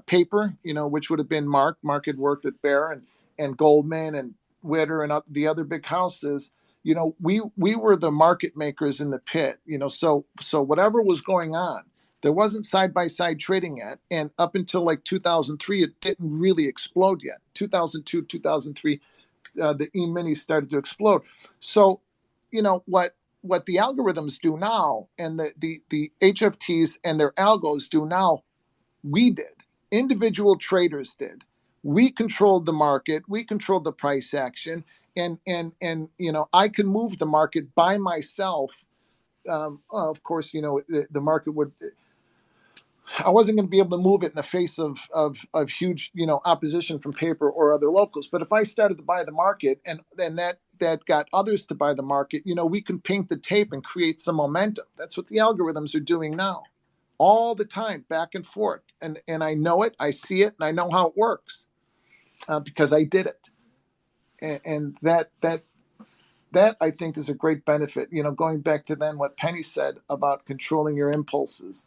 paper, which would have been Mark. Mark had worked at Bear and Goldman and Witter and the other big houses. We were the market makers in the pit. So whatever was going on, there wasn't side-by-side trading yet. And up until like 2003, it didn't really explode yet. 2002, 2003, the E-mini started to explode. So, what the algorithms do now and the HFTs and their algos do now, we did. Individual traders did. We controlled the market. We controlled the price action. And I can move the market by myself. Of course, the market would... I wasn't going to be able to move it in the face of huge, opposition from paper or other locals. But if I started to buy the market and that got others to buy the market, we can paint the tape and create some momentum. That's what the algorithms are doing now, all the time, back and forth. And I know it, I see it, and I know how it works because I did it. And that I think is a great benefit. Going back to then what Penny said about controlling your impulses.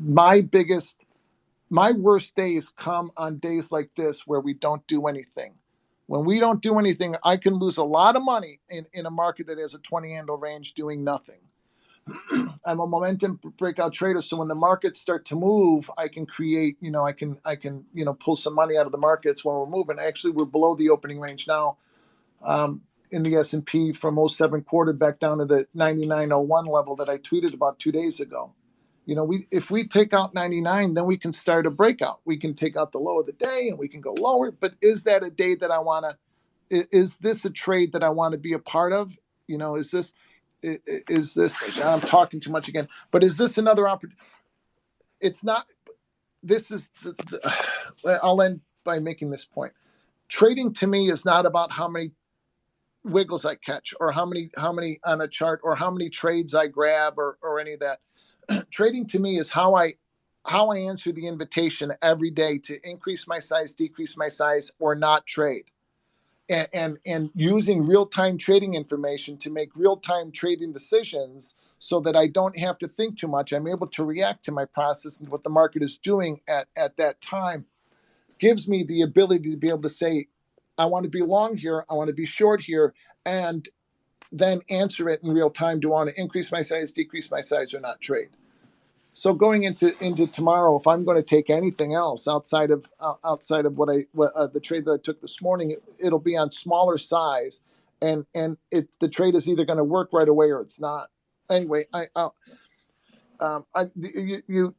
My worst days come on days like this where we don't do anything. When we don't do anything, I can lose a lot of money in a market that has a 20 handle range doing nothing. I'm a momentum breakout trader, so when the markets start to move, I can create, I can pull some money out of the markets when we're moving. Actually, we're below the opening range now in the S&P from 07 quarter back down to the 99.01 level that I tweeted about 2 days ago. If we take out 99, then we can start a breakout. We can take out the low of the day and we can go lower. But is that a day that I want to? Is this a trade that I want to be a part of? Is this? I'm talking too much again. But is this another opportunity? It's not. This is. I'll end by making this point. Trading to me is not about how many wiggles I catch or how many on a chart or how many trades I grab or any of that. Trading to me is how I answer the invitation every day to increase my size, decrease my size, or not trade, and using real-time trading information to make real-time trading decisions so that I don't have to think too much. I'm able to react to my process and what the market is doing at that time. Gives me the ability to be able to say, I want to be long here, I want to be short here, and then answer it in real time. Do I want to increase my size, decrease my size, or not trade? So going into tomorrow, if I'm going to take anything else outside of what the trade that I took this morning, it'll be on smaller size, and the trade is either going to work right away or it's not. Anyway, you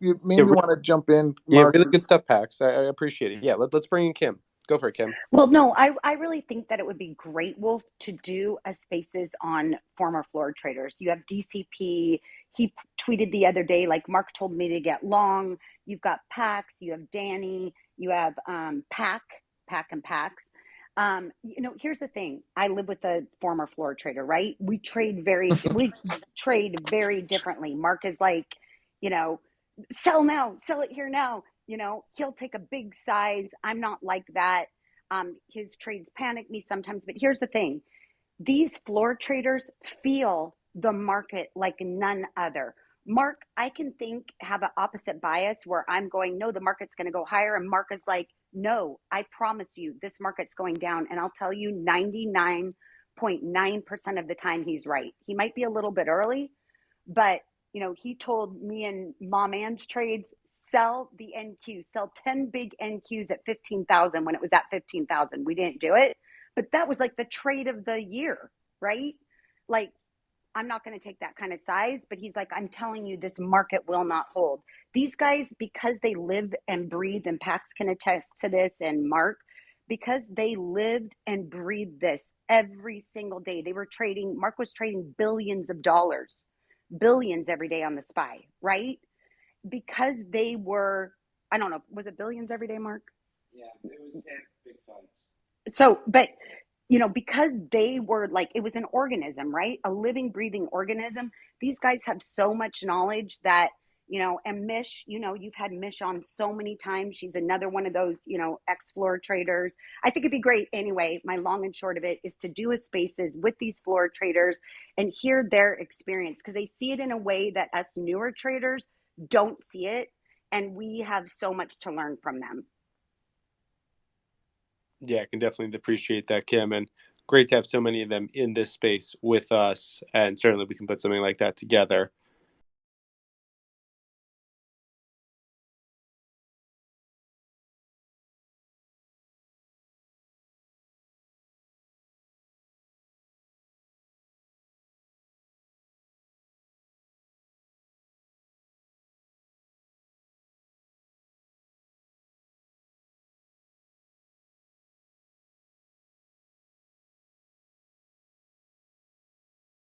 made me want to jump in. Mark. Yeah, really good stuff, Pax. I appreciate it. Yeah, let's bring in Kim. Go for it, Kim. Well, no, I really think that it would be great, Wolf, to do a spaces on former floor traders. You have DCP. He tweeted the other day, like, Mark told me to get long. You've got Pax. You have Danny. You have Pack and Pax. Here's the thing. I live with a former floor trader, right? We trade very differently. Mark is like, sell now, sell it here now. He'll take a big size. I'm not like that. His trades panic me sometimes. But here's the thing. These floor traders feel the market like none other. Mark, I can have an opposite bias where I'm going, no, the market's going to go higher. And Mark is like, no, I promise you this market's going down. And I'll tell you 99.9% of the time he's right. He might be a little bit early, but he told me and Mom Ann's trades, sell the NQ, sell 10 big NQs at 15,000 when it was at 15,000. We didn't do it, but that was like the trade of the year, right? Like, I'm not going to take that kind of size, but he's like, I'm telling you, this market will not hold. These guys, because they live and breathe, and Pax can attest to this, and Mark, because they lived and breathed this every single day. They were trading, Mark was trading billions of dollars, billions every day on the SPY, right? Because they were, I don't know, was it billions every day, Mark? Yeah, it was big funds. So, but you know, because they were like, it was an organism, right? A living, breathing organism. These guys have so much knowledge that, you know, and Mish, you know, you've had Mish on so many times. She's another one of those, you know, ex-floor traders. I think it'd be great anyway. My long and short of it is to do a spaces with these floor traders and hear their experience, because they see it in a way that us newer traders don't see it. And we have so much to learn from them. Yeah, I can definitely appreciate that, Kim, and great to have so many of them in this space with us. And certainly we can put something like that together.